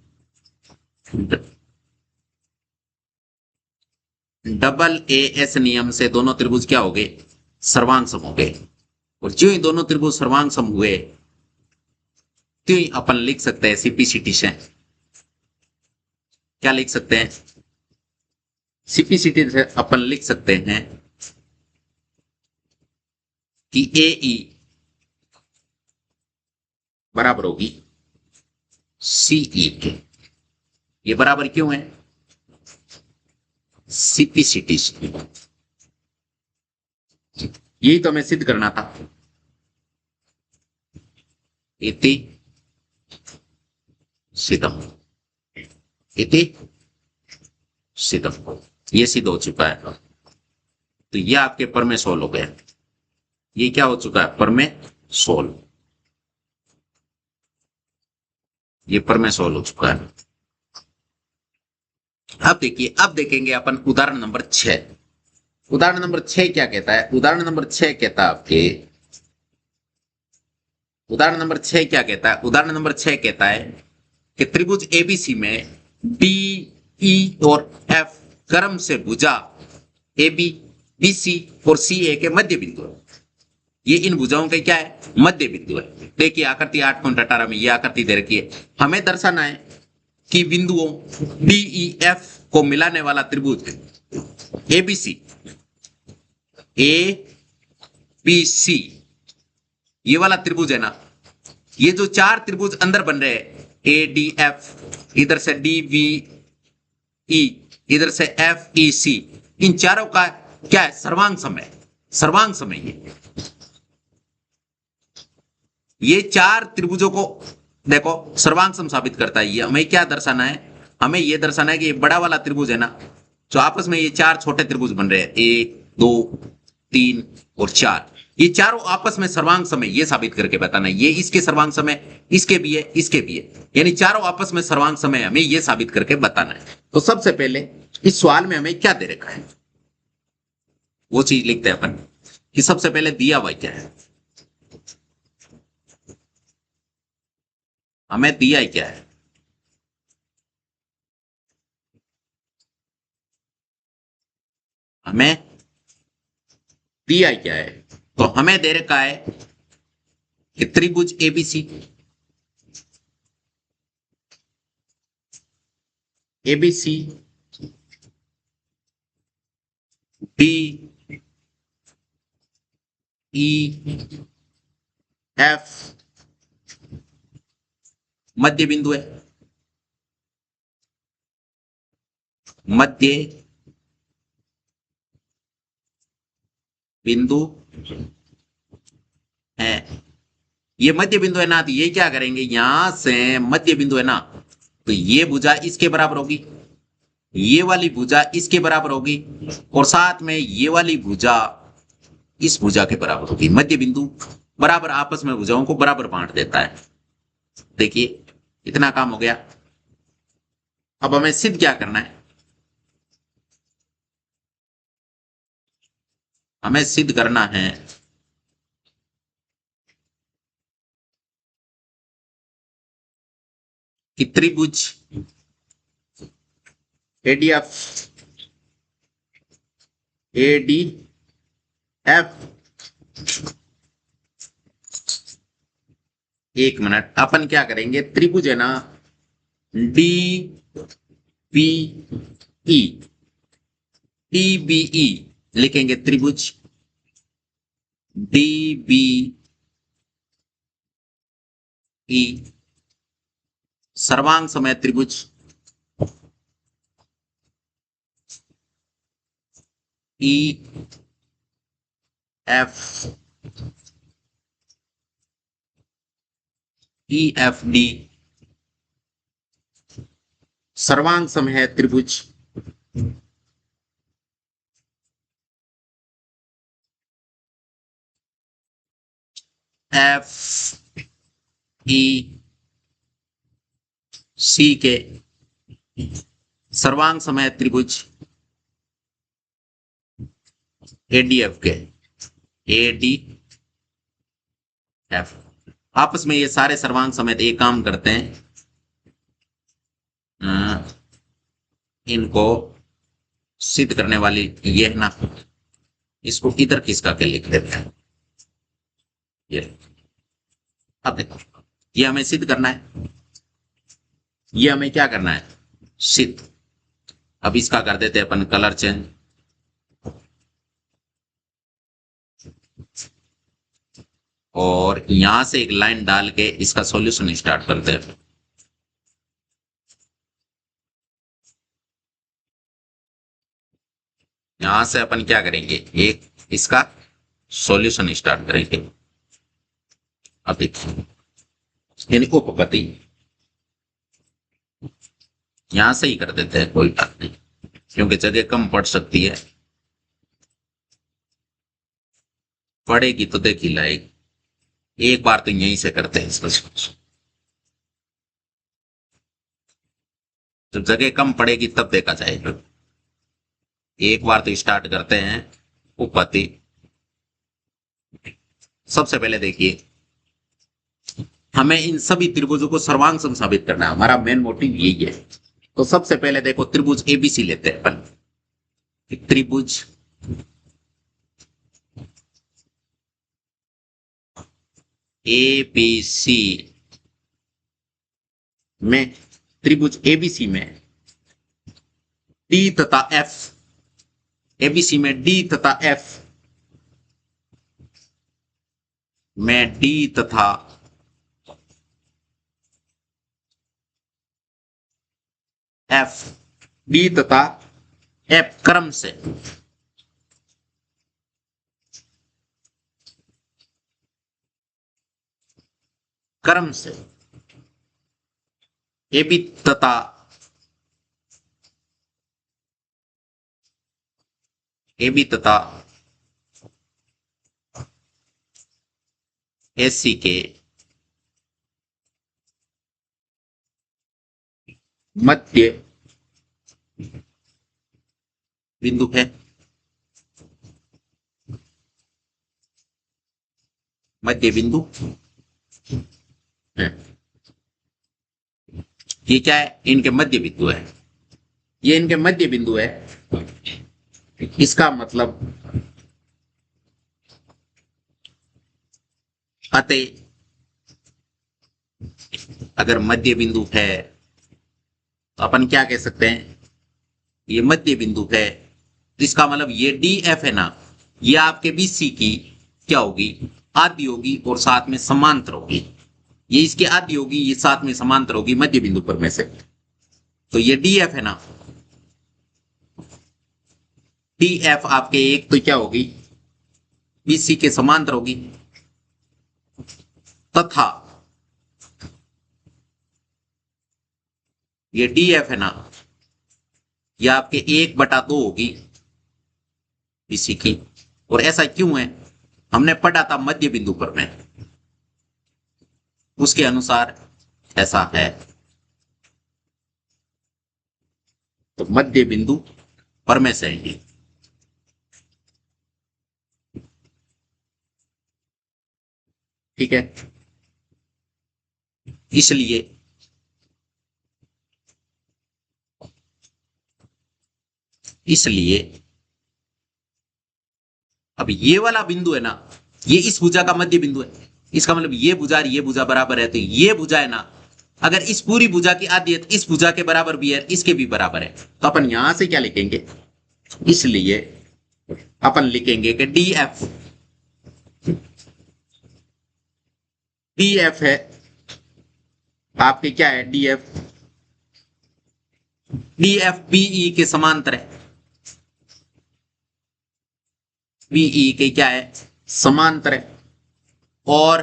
डबल ए एस नियम से दोनों त्रिभुज क्या हो गए, सर्वांग सम हो गए। और जो ही दोनों त्रिभुज सर्वांग सम हुए तो ही अपन लिख सकते हैं सीपीसीटी से, क्या लिख सकते हैं, सीपीसीटी से अपन लिख सकते हैं कि ए ई बराबर होगी सीई के। ये बराबर क्यों है, सीपीसीटी से। यही तो हमें सिद्ध करना था। इति सिद्धम, इति सिद्धम, ये सिद्ध हो चुका है। तो ये आपके पर में सोल्व हो गया। ये क्या हो चुका है, पर में सोल्व, ये पर में सोल्व हो चुका है। अब देखिए, अब देखेंगे अपन उदाहरण नंबर 6। उदाहरण नंबर 6 क्या कहता है, उदाहरण नंबर 6 कहता है आपके, उदाहरण नंबर 6 क्या कहता है, उदाहरण नंबर 6 कहता है कि त्रिभुज एबीसी में डी ई और एफ क्रम से भुजा ए बी बी सी और सी ए के मध्य बिंदु है। ये इन भुजाओं के क्या है, मध्य बिंदु है। देखिए आकृति 8.18 में ये आकृति दे रखी है। हमें दर्शाना है कि बिंदुओं डी ई एफ को मिलाने वाला त्रिभुज एबीसी, ए बी सी, ये वाला त्रिभुज है ना, ये जो चार त्रिभुज अंदर बन रहे हैं, ए डी एफ, इधर से डी वी ई, इधर से एफ ई सी, इन चारों का क्या है, सर्वांग सम है। सर्वांग सम है ये चार त्रिभुजों को देखो सर्वांग सम साबित करता है। ये हमें क्या दर्शाना है, हमें यह दर्शाना है कि ये बड़ा वाला त्रिभुज है ना, जो आपस में ये चार छोटे त्रिभुज बन रहे हैं, 1 2 3 और 4, ये चारों आपस में सर्वांग सम है, ये साबित करके बताना है। ये इसके सर्वांग सम है, इसके भी है, इसके भी है, यानी चारों आपस में सर्वांग सम है, हमें ये साबित करके बताना है। तो सबसे पहले इस सवाल में हमें क्या दे रखा है, वो चीज लिखते हैं अपन कि सबसे पहले दिया हुआ क्या है, हमें दिया क्या है, हमें दिया क्या है। तो हमें दे रखा है कि त्रिभुज A B C, A B C D E F मध्य बिंदु है, मध्य बिंदु है। ये मध्य बिंदु है ना, तो ये क्या करेंगे, यहां से मध्य बिंदु है ना, तो ये भुजा इसके बराबर होगी, ये वाली भुजा इसके बराबर होगी, और साथ में ये वाली भुजा इस भुजा के बराबर होगी। मध्य बिंदु बराबर आपस में भुजाओं को बराबर बांट देता है। देखिए इतना काम हो गया। अब हमें सिद्ध क्या करना है, हमें सिद्ध करना है कि त्रिभुज एडीएफ, एडीएफ, एक मिनट, अपन क्या करेंगे, त्रिभुज है ना D B E, D B E लिखेंगे, त्रिभुज डी बी ई सर्वांग समय त्रिभुज E F, E F D सर्वांग सम है त्रिभुज एफ ई सी के सर्वांग सम है त्रिभुज एडीएफ के, एडीएफ। आपस में ये सारे सर्वांग समेत एक काम करते हैं, इनको सिद्ध करने वाली ये है ना, इसको इधर खिसका के लिख देते हैं ये। अब देखो, ये हमें सिद्ध करना है, ये हमें क्या करना है, सिद्ध। अब इसका कर देते हैं अपन कलर चेंज, और यहां से एक लाइन डाल के इसका सॉल्यूशन स्टार्ट करते हैं। यहां से अपन क्या करेंगे, एक इसका सॉल्यूशन स्टार्ट करेंगे। अब देखिए, यानी उपपत्ति यहां से ही कर देते हैं, कोई बात नहीं, क्योंकि जगह कम पड़ सकती है। पड़ेगी तो देख ही लाएगी, एक बार तो यहीं से करते हैं इसका solution। जब जगह कम पड़ेगी तब देखा जाएगा, एक बार तो स्टार्ट करते हैं उपपत्ति। सबसे पहले देखिए, हमें इन सभी त्रिभुजों को सर्वांग सम साबित करना है, हमारा मेन मोटिव यही है। तो सबसे पहले देखो, त्रिभुज एबीसी लेते हैं अपन। त्रिभुज एबीसी में, त्रिभुज एबीसी में डी तथा एफ, एबीसी में डी तथा एफ में डी तथा एफ, डी तथा एफ क्रम से ए बी तथा एसी के मध्य बिंदु है, मध्य बिंदु है। ये क्या है, इनके मध्य बिंदु है, ये इनके मध्य बिंदु है। इसका मतलब अतः अगर मध्य बिंदु है तो अपन क्या कह सकते हैं, ये मध्य बिंदु है। इसका मतलब ये डी एफ है ना, ये आपके बीसी की क्या होगी, आदि होगी, और साथ में समांतर होगी। ये इसकी आदि होगी, ये साथ में समांतर होगी मध्य बिंदु पर में से। तो ये डी एफ है ना, डी एफ आपके एक तो क्या होगी, बीसी के समांतर होगी, तथा ये डी एफ है ना, ये आपके 1/2 होगी बीसी की। और ऐसा क्यों है, हमने पढ़ा था मध्य बिंदु पर में, उसके अनुसार ऐसा है। तो मध्य बिंदु पर में से है, ठीक है। इसलिए अब ये वाला बिंदु है ना, ये इस भुजा का मध्य बिंदु है। इसका मतलब ये भुजा और ये भुजा बराबर है, तो ये भुजा है ना, अगर इस पूरी भुजा की आधी है तो इस भुजा के बराबर भी है, इसके भी बराबर है। तो अपन यहां से क्या लिखेंगे, इसलिए अपन लिखेंगे कि डी एफ है आपके, क्या है, डी एफ बीई के समांतर है, बीई के क्या है, समांतर है। और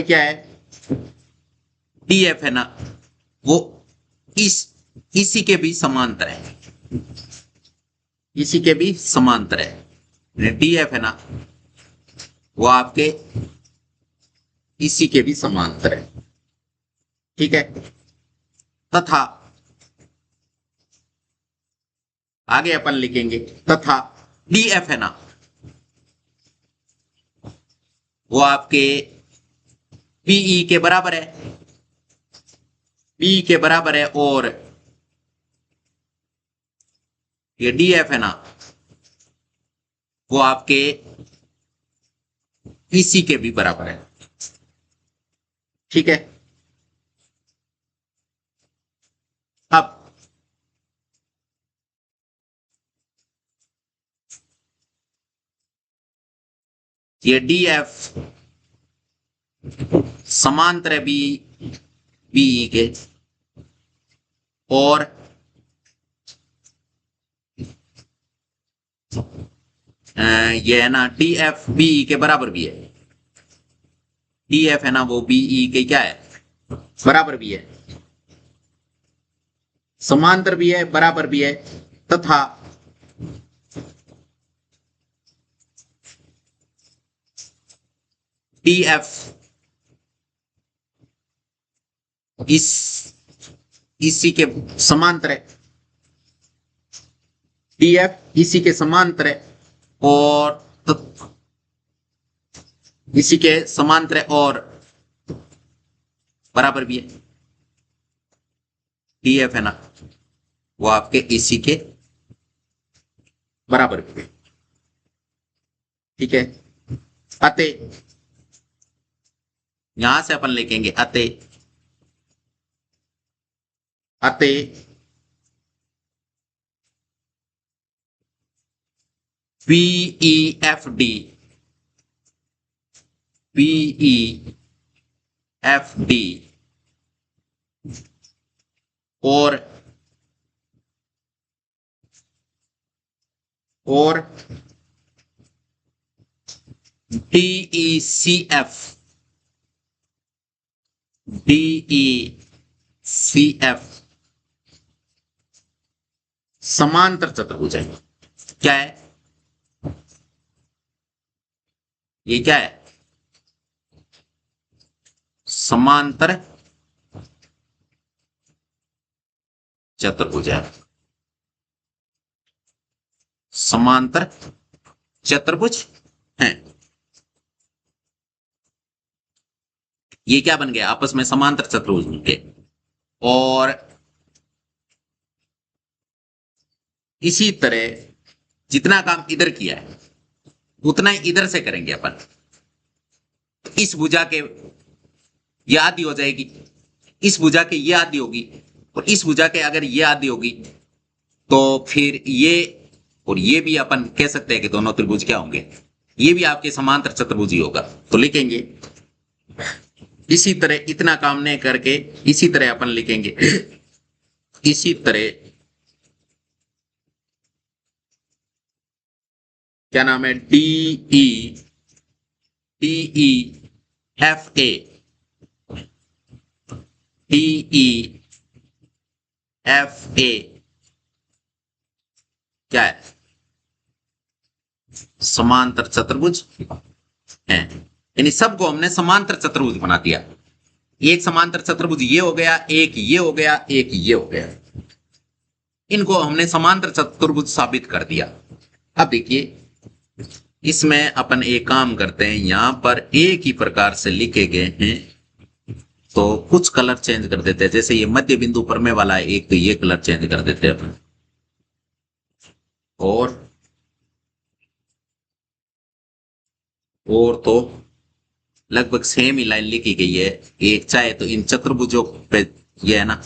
क्या है, डी एफ है ना, वो इसी के भी समांतर है, इसी के भी समांतर है। डी एफ है ना, वो आपके इसी के भी समांतर है, ठीक है। तथा आगे अपन लिखेंगे, तथा डी एफ है ना, वो आपके बीई के बराबर है, बी के बराबर है और ये डी एफ है ना, वो आपके इसी के भी बराबर है। ठीक है, अब ये डी एफ समांतर है बी बीई के, और ये है ना डी एफ बीई के बराबर भी है। डी एफ है ना वो बीई के क्या है, बराबर भी है, समांतर भी है, बराबर भी है, तथा डी एफ इसी के समांतर है, डी एफ इसी के समांतर है और इसी के समांतर है और बराबर भी है। डी एफ है ना वो आपके इसी के बराबर भी है। ठीक है, अतः यहां से अपन लिखेंगे अतः BEFD और DECF समांतर चतुर्भुज है। क्या है ये, क्या है, समांतर चतुर्भुज है, समांतर चतुर्भुज है। ये क्या बन गया, आपस में समांतर चतुर्भुज बन गए। और इसी तरह जितना काम इधर किया है उतना ही इधर से करेंगे अपन। इस भुजा के ये आधी हो जाएगी, इस भुजा के ये आधी होगी, और इस भुजा के अगर ये आधी होगी तो फिर ये और ये भी अपन कह सकते हैं कि दोनों त्रिभुज क्या होंगे, ये भी आपके समांतर चतुर्भुज ही होगा। तो लिखेंगे इसी तरह, इतना काम नहीं करके इसी तरह अपन लिखेंगे, इसी तरह क्या नाम है, DEFA क्या है, समांतर चतुर्भुज है। यानी सबको हमने समांतर चतुर्भुज बना दिया। एक समांतर चतुर्भुज ये हो गया, एक ये हो गया, एक ये हो गया, इनको हमने समांतर चतुर्भुज साबित कर दिया। अब देखिए इसमें अपन एक काम करते हैं, यहां पर एक ही प्रकार से लिखे गए हैं तो कुछ कलर चेंज कर देते हैं। जैसे ये मध्य बिंदु पर में वाला है एक, तो ये कलर चेंज कर देते हैं अपन, और तो लगभग सेम ही लाइन लिखी गई है। एक चाहे तो इन चतुर्भुजों पे ये है ना,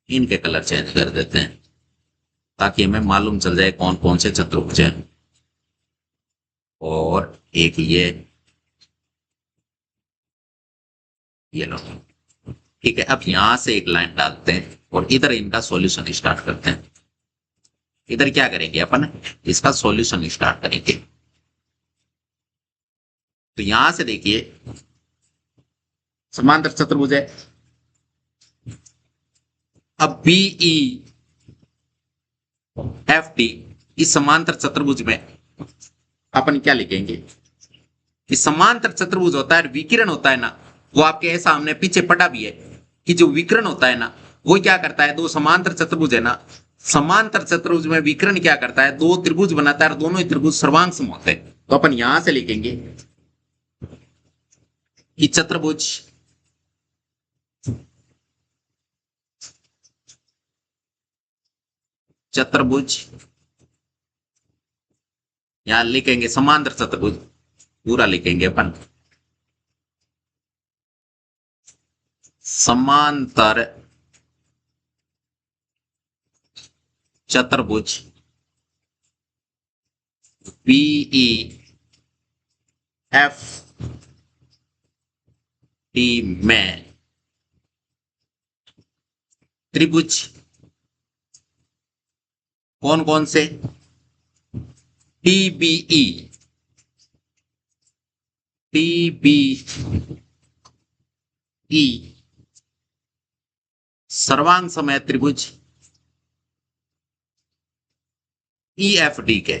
इनके कलर चेंज कर देते हैं ताकि हमें मालूम चल जाए कौन कौन से चतुर्भुज हैं। और एक ये लो, ठीक है। अब यहां से एक लाइन डालते हैं और इधर इनका सॉल्यूशन स्टार्ट करते हैं। इधर क्या करेंगे अपन, इसका सॉल्यूशन स्टार्ट करेंगे। तो यहां से देखिए समांतर चतुर्भुज है। अब BEFD इस समांतर चतुर्भुज में अपन क्या लिखेंगे, कि समांतर चतुर्भुज होता है, विकिरण होता है ना, वो आपके ऐसा हमने पीछे पढ़ा भी है कि जो विकर्ण होता है ना वो क्या करता है, दो समांतर चतुर्भुज है ना, समांतर चतुर्भुज में विकर्ण क्या करता है, दो त्रिभुज बनाता है और दोनों ही त्रिभुज सर्वांग सम होते हैं। तो अपन यहां से लिखेंगे कि चतुर्भुज चतुर्भुज, यहां लिखेंगे समांतर चतुर्भुज, पूरा लिखेंगे अपन, समांतर चतुर्भुज बीई एफ डी में त्रिभुज कौन कौन से, टीबीई, टीबीई सर्वांग समय त्रिभुज ईएफडी के,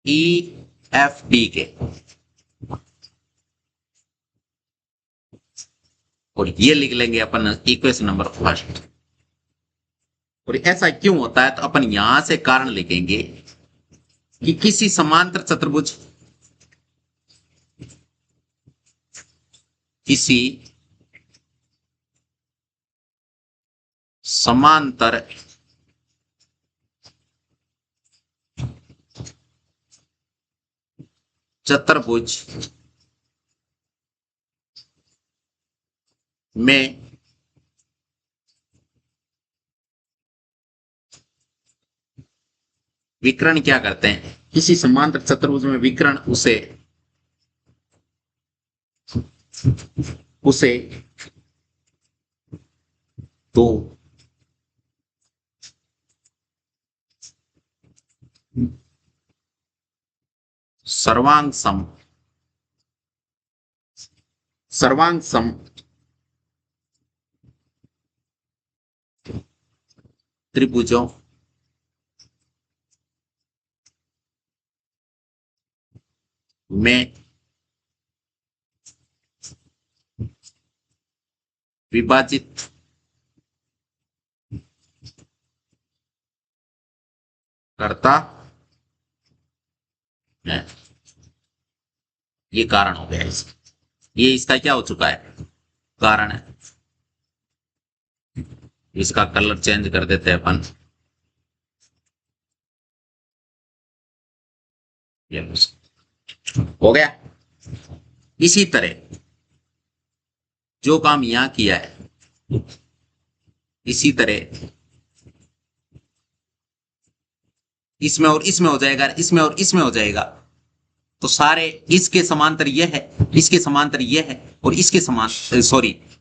ईएफडी के, और ये लिख लेंगे अपन इक्वेशन नंबर फर्स्ट। और ऐसा क्यों होता है तो अपन यहां से कारण लिखेंगे कि किसी समांतर चतुर्भुज, किसी समांतर चतुर्भुज में विकर्ण क्या करते हैं, किसी समांतर चतुर्भुज में विकर्ण उसे तो सर्वांग सम त्रिभुजों में विभाजित करता है। ये कारण हो गया, ये इसका क्या हो चुका है, कारण है। इसका कलर चेंज कर देते हैं अपन, ये हो गया। इसी तरह जो काम यहां किया है, इसी तरह इसमें और इसमें हो जाएगा, इसमें और इसमें हो जाएगा, तो सारे इसके समांतर ये है, इसके समांतर ये है, और इसके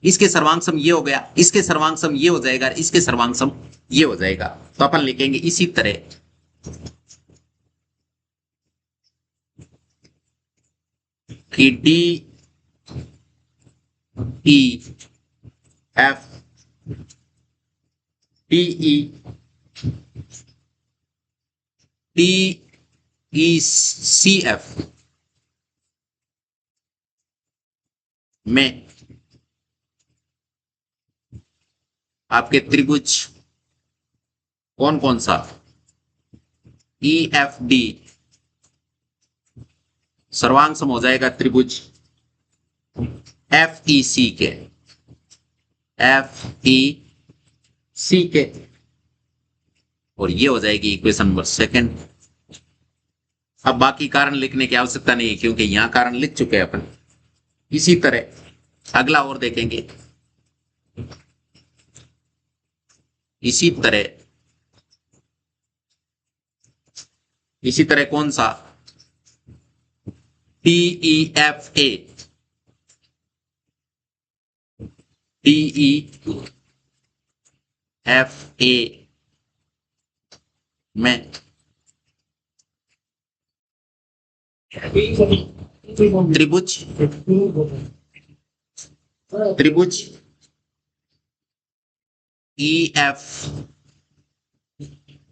इसके सर्वांगसम ये हो गया, इसके सर्वांगसम ये हो जाएगा, इसके सर्वांगसम ये हो जाएगा। तो अपन लिखेंगे इसी तरह कि D E F D E D E C F में आपके त्रिभुज कौन कौन सा, ई एफ डी सर्वांग सम हो जाएगा त्रिभुज एफ ई सी के, एफ ई सी के, और ये हो जाएगी इक्वेशन नंबर सेकंड। अब बाकी कारण लिखने की आवश्यकता नहीं है क्योंकि यहां कारण लिख चुके हैं अपन। इसी तरह अगला और देखेंगे, इसी तरह कौन सा, T E F A, T E F A में त्रिभुज ई एफ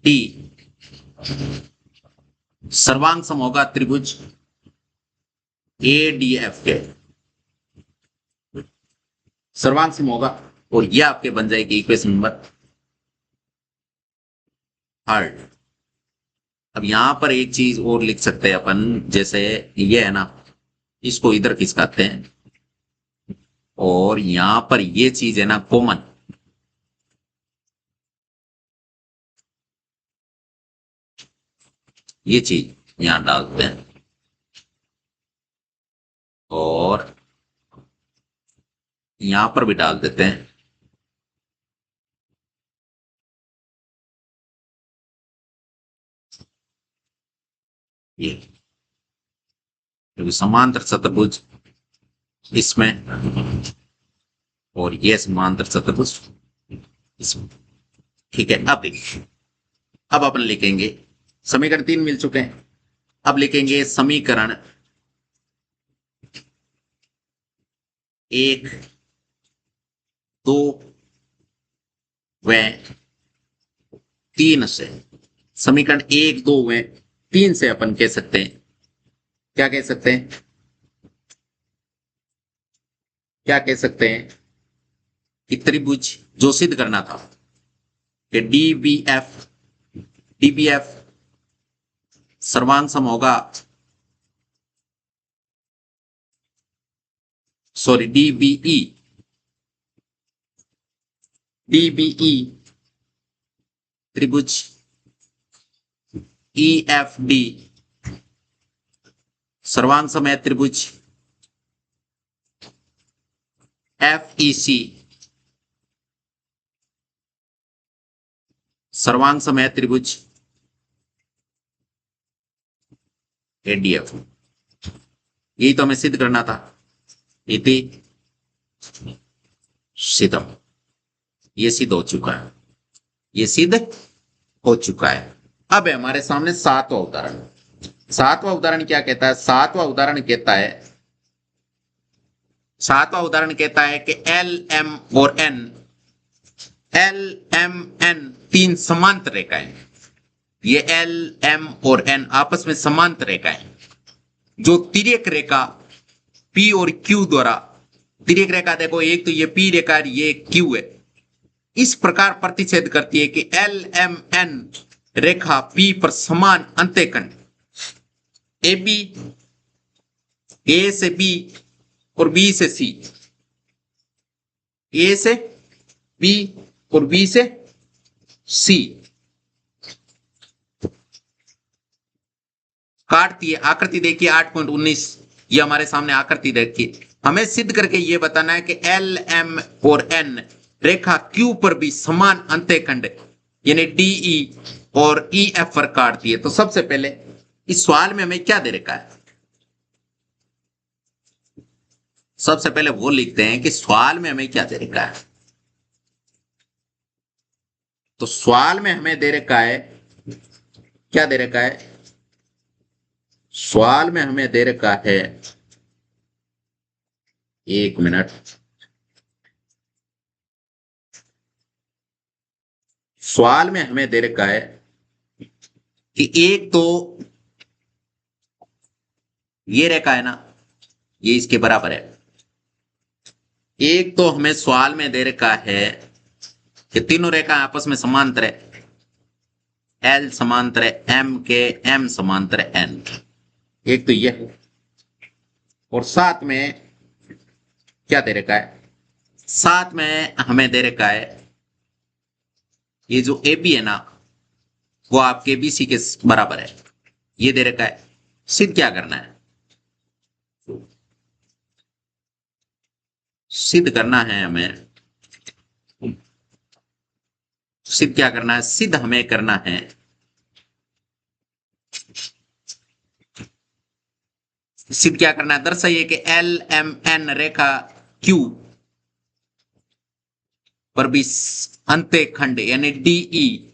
टी सर्वांग सम होगा त्रिभुज ए डी एफ के, सर्वांग सम होगा, और यह आपके बन जाएगी इक्वेशन नंबर थर्ड। अब यहां पर एक चीज और लिख सकते हैं अपन, जैसे ये है ना, इसको इधर खिसकाते हैं, और यहां पर ये चीज है ना कॉमन, ये चीज यहां डालते हैं और यहां पर भी डाल देते हैं। ये क्योंकि समांतर चतुर्भुज इसमें और ये समांतर चतुर्भुज इसमें। ठीक है, अब देखिए, अब अपन लिखेंगे समीकरण 3 मिल चुके हैं। अब लिखेंगे समीकरण 1, 2 व 3 से। समीकरण 1, 2 व 3 से अपन कह सकते हैं, क्या कह सकते हैं, क्या कह सकते हैं कि त्रिभुज जो सिद्ध करना था कि डीबीएफ सर्वांग सम होगा, सॉरी डीबीई त्रिभुज ईएफडी सर्वांग सम है त्रिभुज एफईसी सर्वांग सम है त्रिभुज एडीएफ। यही तो हमें सिद्ध करना था। इति सिद्धम, ये सिद्ध हो चुका है, ये सिद्ध हो चुका है। अब है हमारे सामने सातवां उदाहरण। सातवां उदाहरण क्या कहता है? सातवां उदाहरण कहता है, सातवां उदाहरण कहता है कि एल एम और एन, एल एम एन तीन समांतर रेखाएं। ये एल एम और एन आपस में समांतर रेखाएं जो तिर्यक रेखा पी और क्यू द्वारा, तिर्यक रेखा देखो, एक तो ये पी रेखा है, ये क्यू है, इस प्रकार प्रतिच्छेद करती है कि एल एम एन रेखा पी पर समान अंत्यखंड ए बी, ए से बी और बी से सी, ए से बी और बी से सी काटती है। आकृति देखिए 8.19, ये हमारे सामने आकृति देखिए। हमें सिद्ध करके ये बताना है कि एल एम और एन रेखा क्यू पर भी समान अंत्यखंड यानी डीई और ई एफ पर काटती है। तो सबसे पहले इस सवाल में हमें क्या दे रखा है? सबसे पहले वो लिखते हैं कि सवाल में हमें क्या दे रखा है। तो सवाल में हमें दे रखा है, क्या दे रखा है? सवाल में हमें दे रखा है, एक मिनट, सवाल में हमें दे रखा है कि एक तो ये रेखा है ना, ये इसके बराबर है। एक तो हमें सवाल में दे रखा है कि तीनों रेखा आपस में समांतर है, एल समांतर है एम के, एम समांतर है एन। एक तो यह है, और साथ में क्या दे रखा है? साथ में हमें दे रखा है ये जो ए बी है ना, वो आपके बी सी के बराबर है, ये दे रखा है। सिद्ध क्या करना है? सिद्ध करना है हमें, सिद्ध क्या करना है? सिद्ध हमें करना है सिद्ध क्या करना है? दर्शाइए कि एल एम एन रेखा क्यू पर भी अंत्यखंड यानी डीई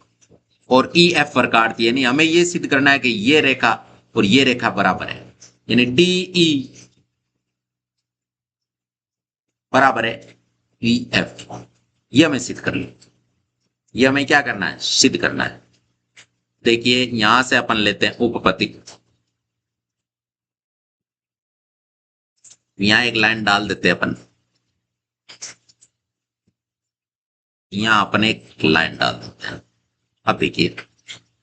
और ई एफ पर काटती है। यानी हमें यह सिद्ध करना है कि ये रेखा और ये रेखा बराबर है, यानी डीई बराबर है ई एफ। ये हमें सिद्ध कर लो। ये हमें क्या करना है? सिद्ध करना है। देखिए यहां से अपन लेते हैं उपपत्ति, यहां एक लाइन डाल देते हैं अपन, यहां अपन एक लाइन डाल देते हैं। अब देखिए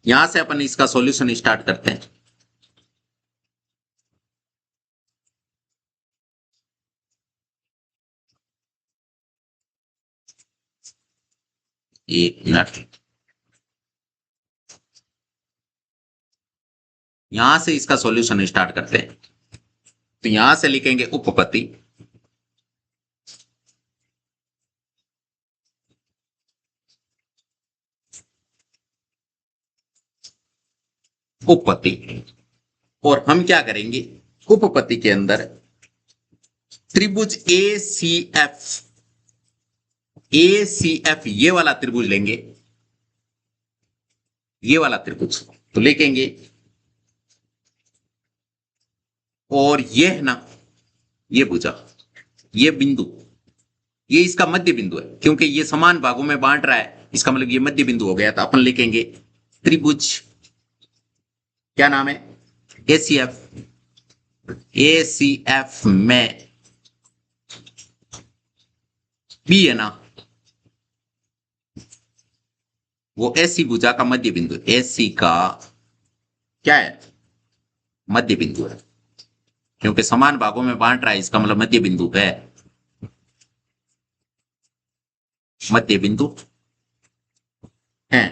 यहां से अपन इसका सॉल्यूशन स्टार्ट करते हैं। एक मिनट, यहां से इसका सॉल्यूशन स्टार्ट करते हैं। तो यहां से लिखेंगे उपपत्ति, उपपत्ति। और हम क्या करेंगे, उपपत्ति के अंदर त्रिभुज ए सी एफ ये वाला त्रिभुज लेंगे, ये वाला त्रिभुज तो लिखेंगे। और ये है ना, ये भुजा, ये बिंदु, ये इसका मध्य बिंदु है, क्योंकि ये समान भागों में बांट रहा है, इसका मतलब ये मध्य बिंदु हो गया। तो अपन लिखेंगे त्रिभुज, क्या नाम है, एसीएफ। एसीएफ में बी है ना, वो एसी भुजा का मध्य बिंदु, एसी का क्या है, मध्य बिंदु है, क्योंकि समान भागों में बांट रहा है, इसका मतलब मध्य बिंदु है, मध्य बिंदु है।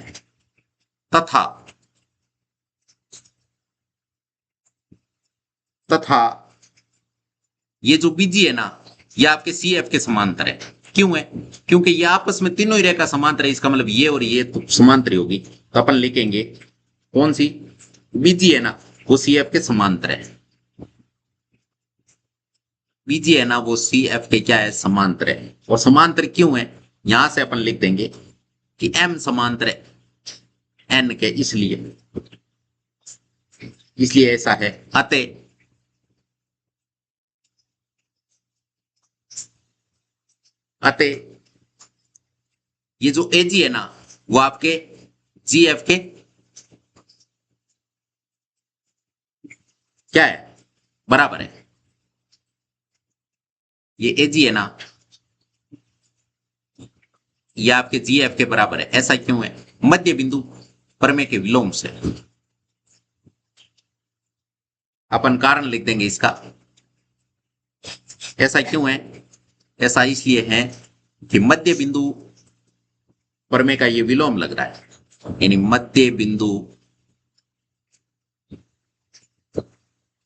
तथा तथा ये जो बीजी है ना, ये आपके सी एफ के समांतर है। क्यों है, क्योंकि ये आपस में तीनों ही रेखा समांतर है, इसका मतलब ये और ये तो समांतर होगी। तो अपन लिखेंगे कौन सी, बीजी है ना, वो सी एफ के समांतर है। बीजी है ना, वो सी एफ के क्या है, समांतर है। और समांतर क्यों है, यहां से अपन लिख देंगे कि एम समांतर है एन के, इसलिए इसलिए ऐसा है। अतः अतः ये जो एजी है ना, वो आपके जी एफ के क्या है, बराबर है। ये एजी है ना, ये आपके जी एफ के बराबर है। ऐसा क्यों है, मध्य बिंदु प्रमेय के विलोम से। अपन कारण लिख देंगे इसका। ऐसा क्यों है, ऐसा इसलिए है कि मध्य बिंदु प्रमेय का ये विलोम लग रहा है, यानी मध्य बिंदु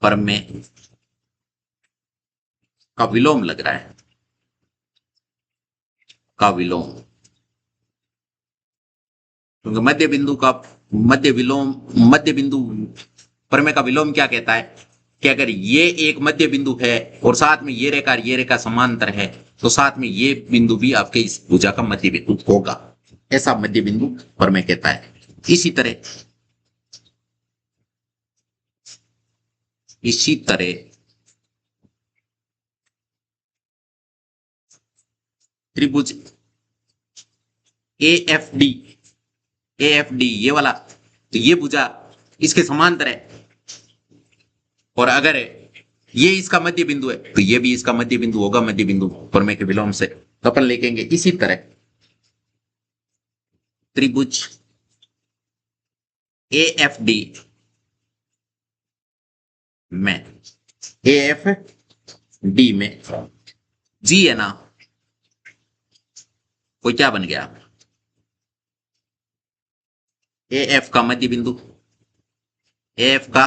प्रमेय का विलोम लग रहा है, का विलोम। क्योंकि मध्य बिंदु प्रमेय का विलोम क्या कहता है कि अगर ये एक मध्य बिंदु है और साथ में ये रेखा समांतर है, तो साथ में ये बिंदु भी आपके इस भुजा का मध्य बिंदु होगा, ऐसा मध्य बिंदु प्रमेय कहता है। इसी तरह त्रिभुज ए एफ डी ये वाला, तो ये भुजा इसके समांतर है। और अगर ये इसका मध्य बिंदु है, तो ये भी इसका मध्य बिंदु होगा, मध्य बिंदु प्रमेय के विलोम से। तो अपन लिखेंगे इसी तरह त्रिभुज ए एफ डी में, ए एफ डी में जी है ना, कोई क्या बन गया, ए एफ का मध्य बिंदु, ए एफ का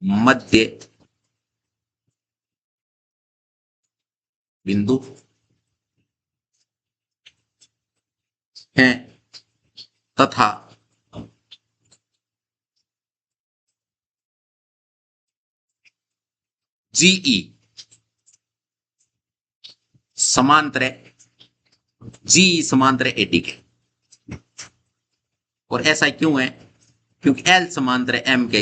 मध्य बिंदु है। तथा जीई समांतर है, जी समांतर है एटी के। और ऐसा क्यों है, क्योंकि एल समांतर है एम के,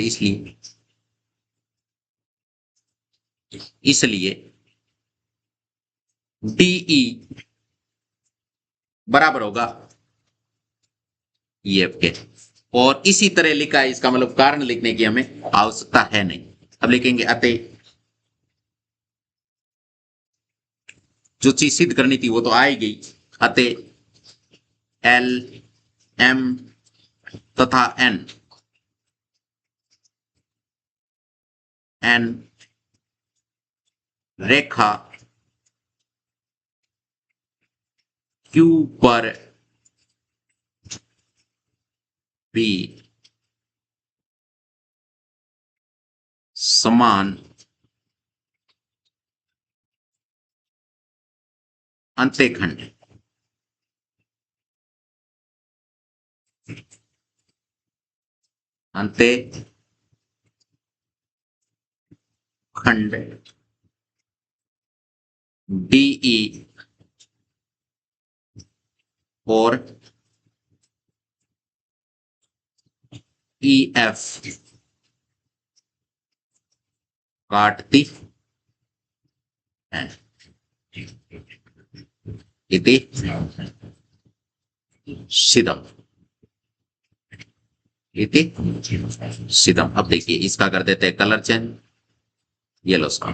इसलिए डीई बराबर होगा ई एफ के। और इसी तरह लिखा है, इसका मतलब कारण लिखने की हमें आवश्यकता है नहीं। अब लिखेंगे अतः, जो चीज सिद्ध करनी थी वो तो आ ही गई। अतः एल एम तथा एन रेखा क्यू पर भी समान अंत्यखंड। अंत्यखंड डीई और ईएफ काटती है इति सिदम। इति सिदम। अब देखिए इसका कर देते हैं कलर चेंज, येलो सा,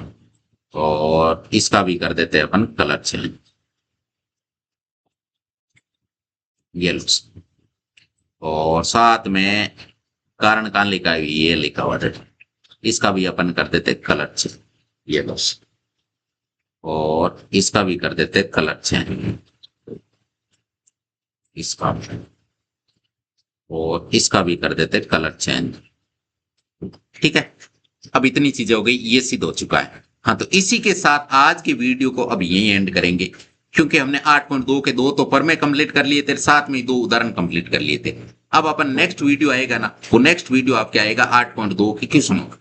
और इसका भी कर देते हैं अपन कलर चेंज, येलो, और साथ में कारण कान लिखा है ये लिखा हुआ है, इसका भी अपन कर देते कलर चेंज, येलो, और इसका भी कर देते कलर चेंज, इसका, और इसका भी कर देते कलर चेंज। ठीक है, अब इतनी चीजें हो गई, ये सिद्ध हो चुका है। हाँ, तो इसी के साथ आज की वीडियो को अब यही एंड करेंगे, क्योंकि हमने 8.2 के 2 तो परमे कंप्लीट कर लिए थे, साथ में 2 उदाहरण कंप्लीट कर लिए थे। अब अपन नेक्स्ट वीडियो आएगा ना, वो नेक्स्ट वीडियो आपके आएगा 8.2 की क्वेश्चनों का।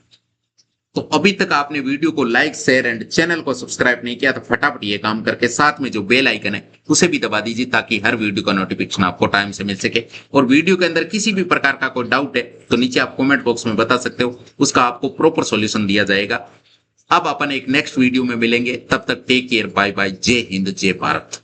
तो अभी तक आपने वीडियो को लाइक, शेयर एंड चैनल को सब्सक्राइब नहीं किया तो फटाफट ये काम करके साथ में जो बेल आइकन है उसे भी दबा दीजिए, ताकि हर वीडियो का नोटिफिकेशन आपको टाइम से मिल सके। और वीडियो के अंदर किसी भी प्रकार का कोई डाउट है तो नीचे आप कमेंट बॉक्स में बता सकते हो, उसका आपको प्रॉपर सॉल्यूशन दिया जाएगा। अब अपन एक नेक्स्ट वीडियो में मिलेंगे, तब तक टेक केयर, बाय बाय, जय हिंद, जय भारत।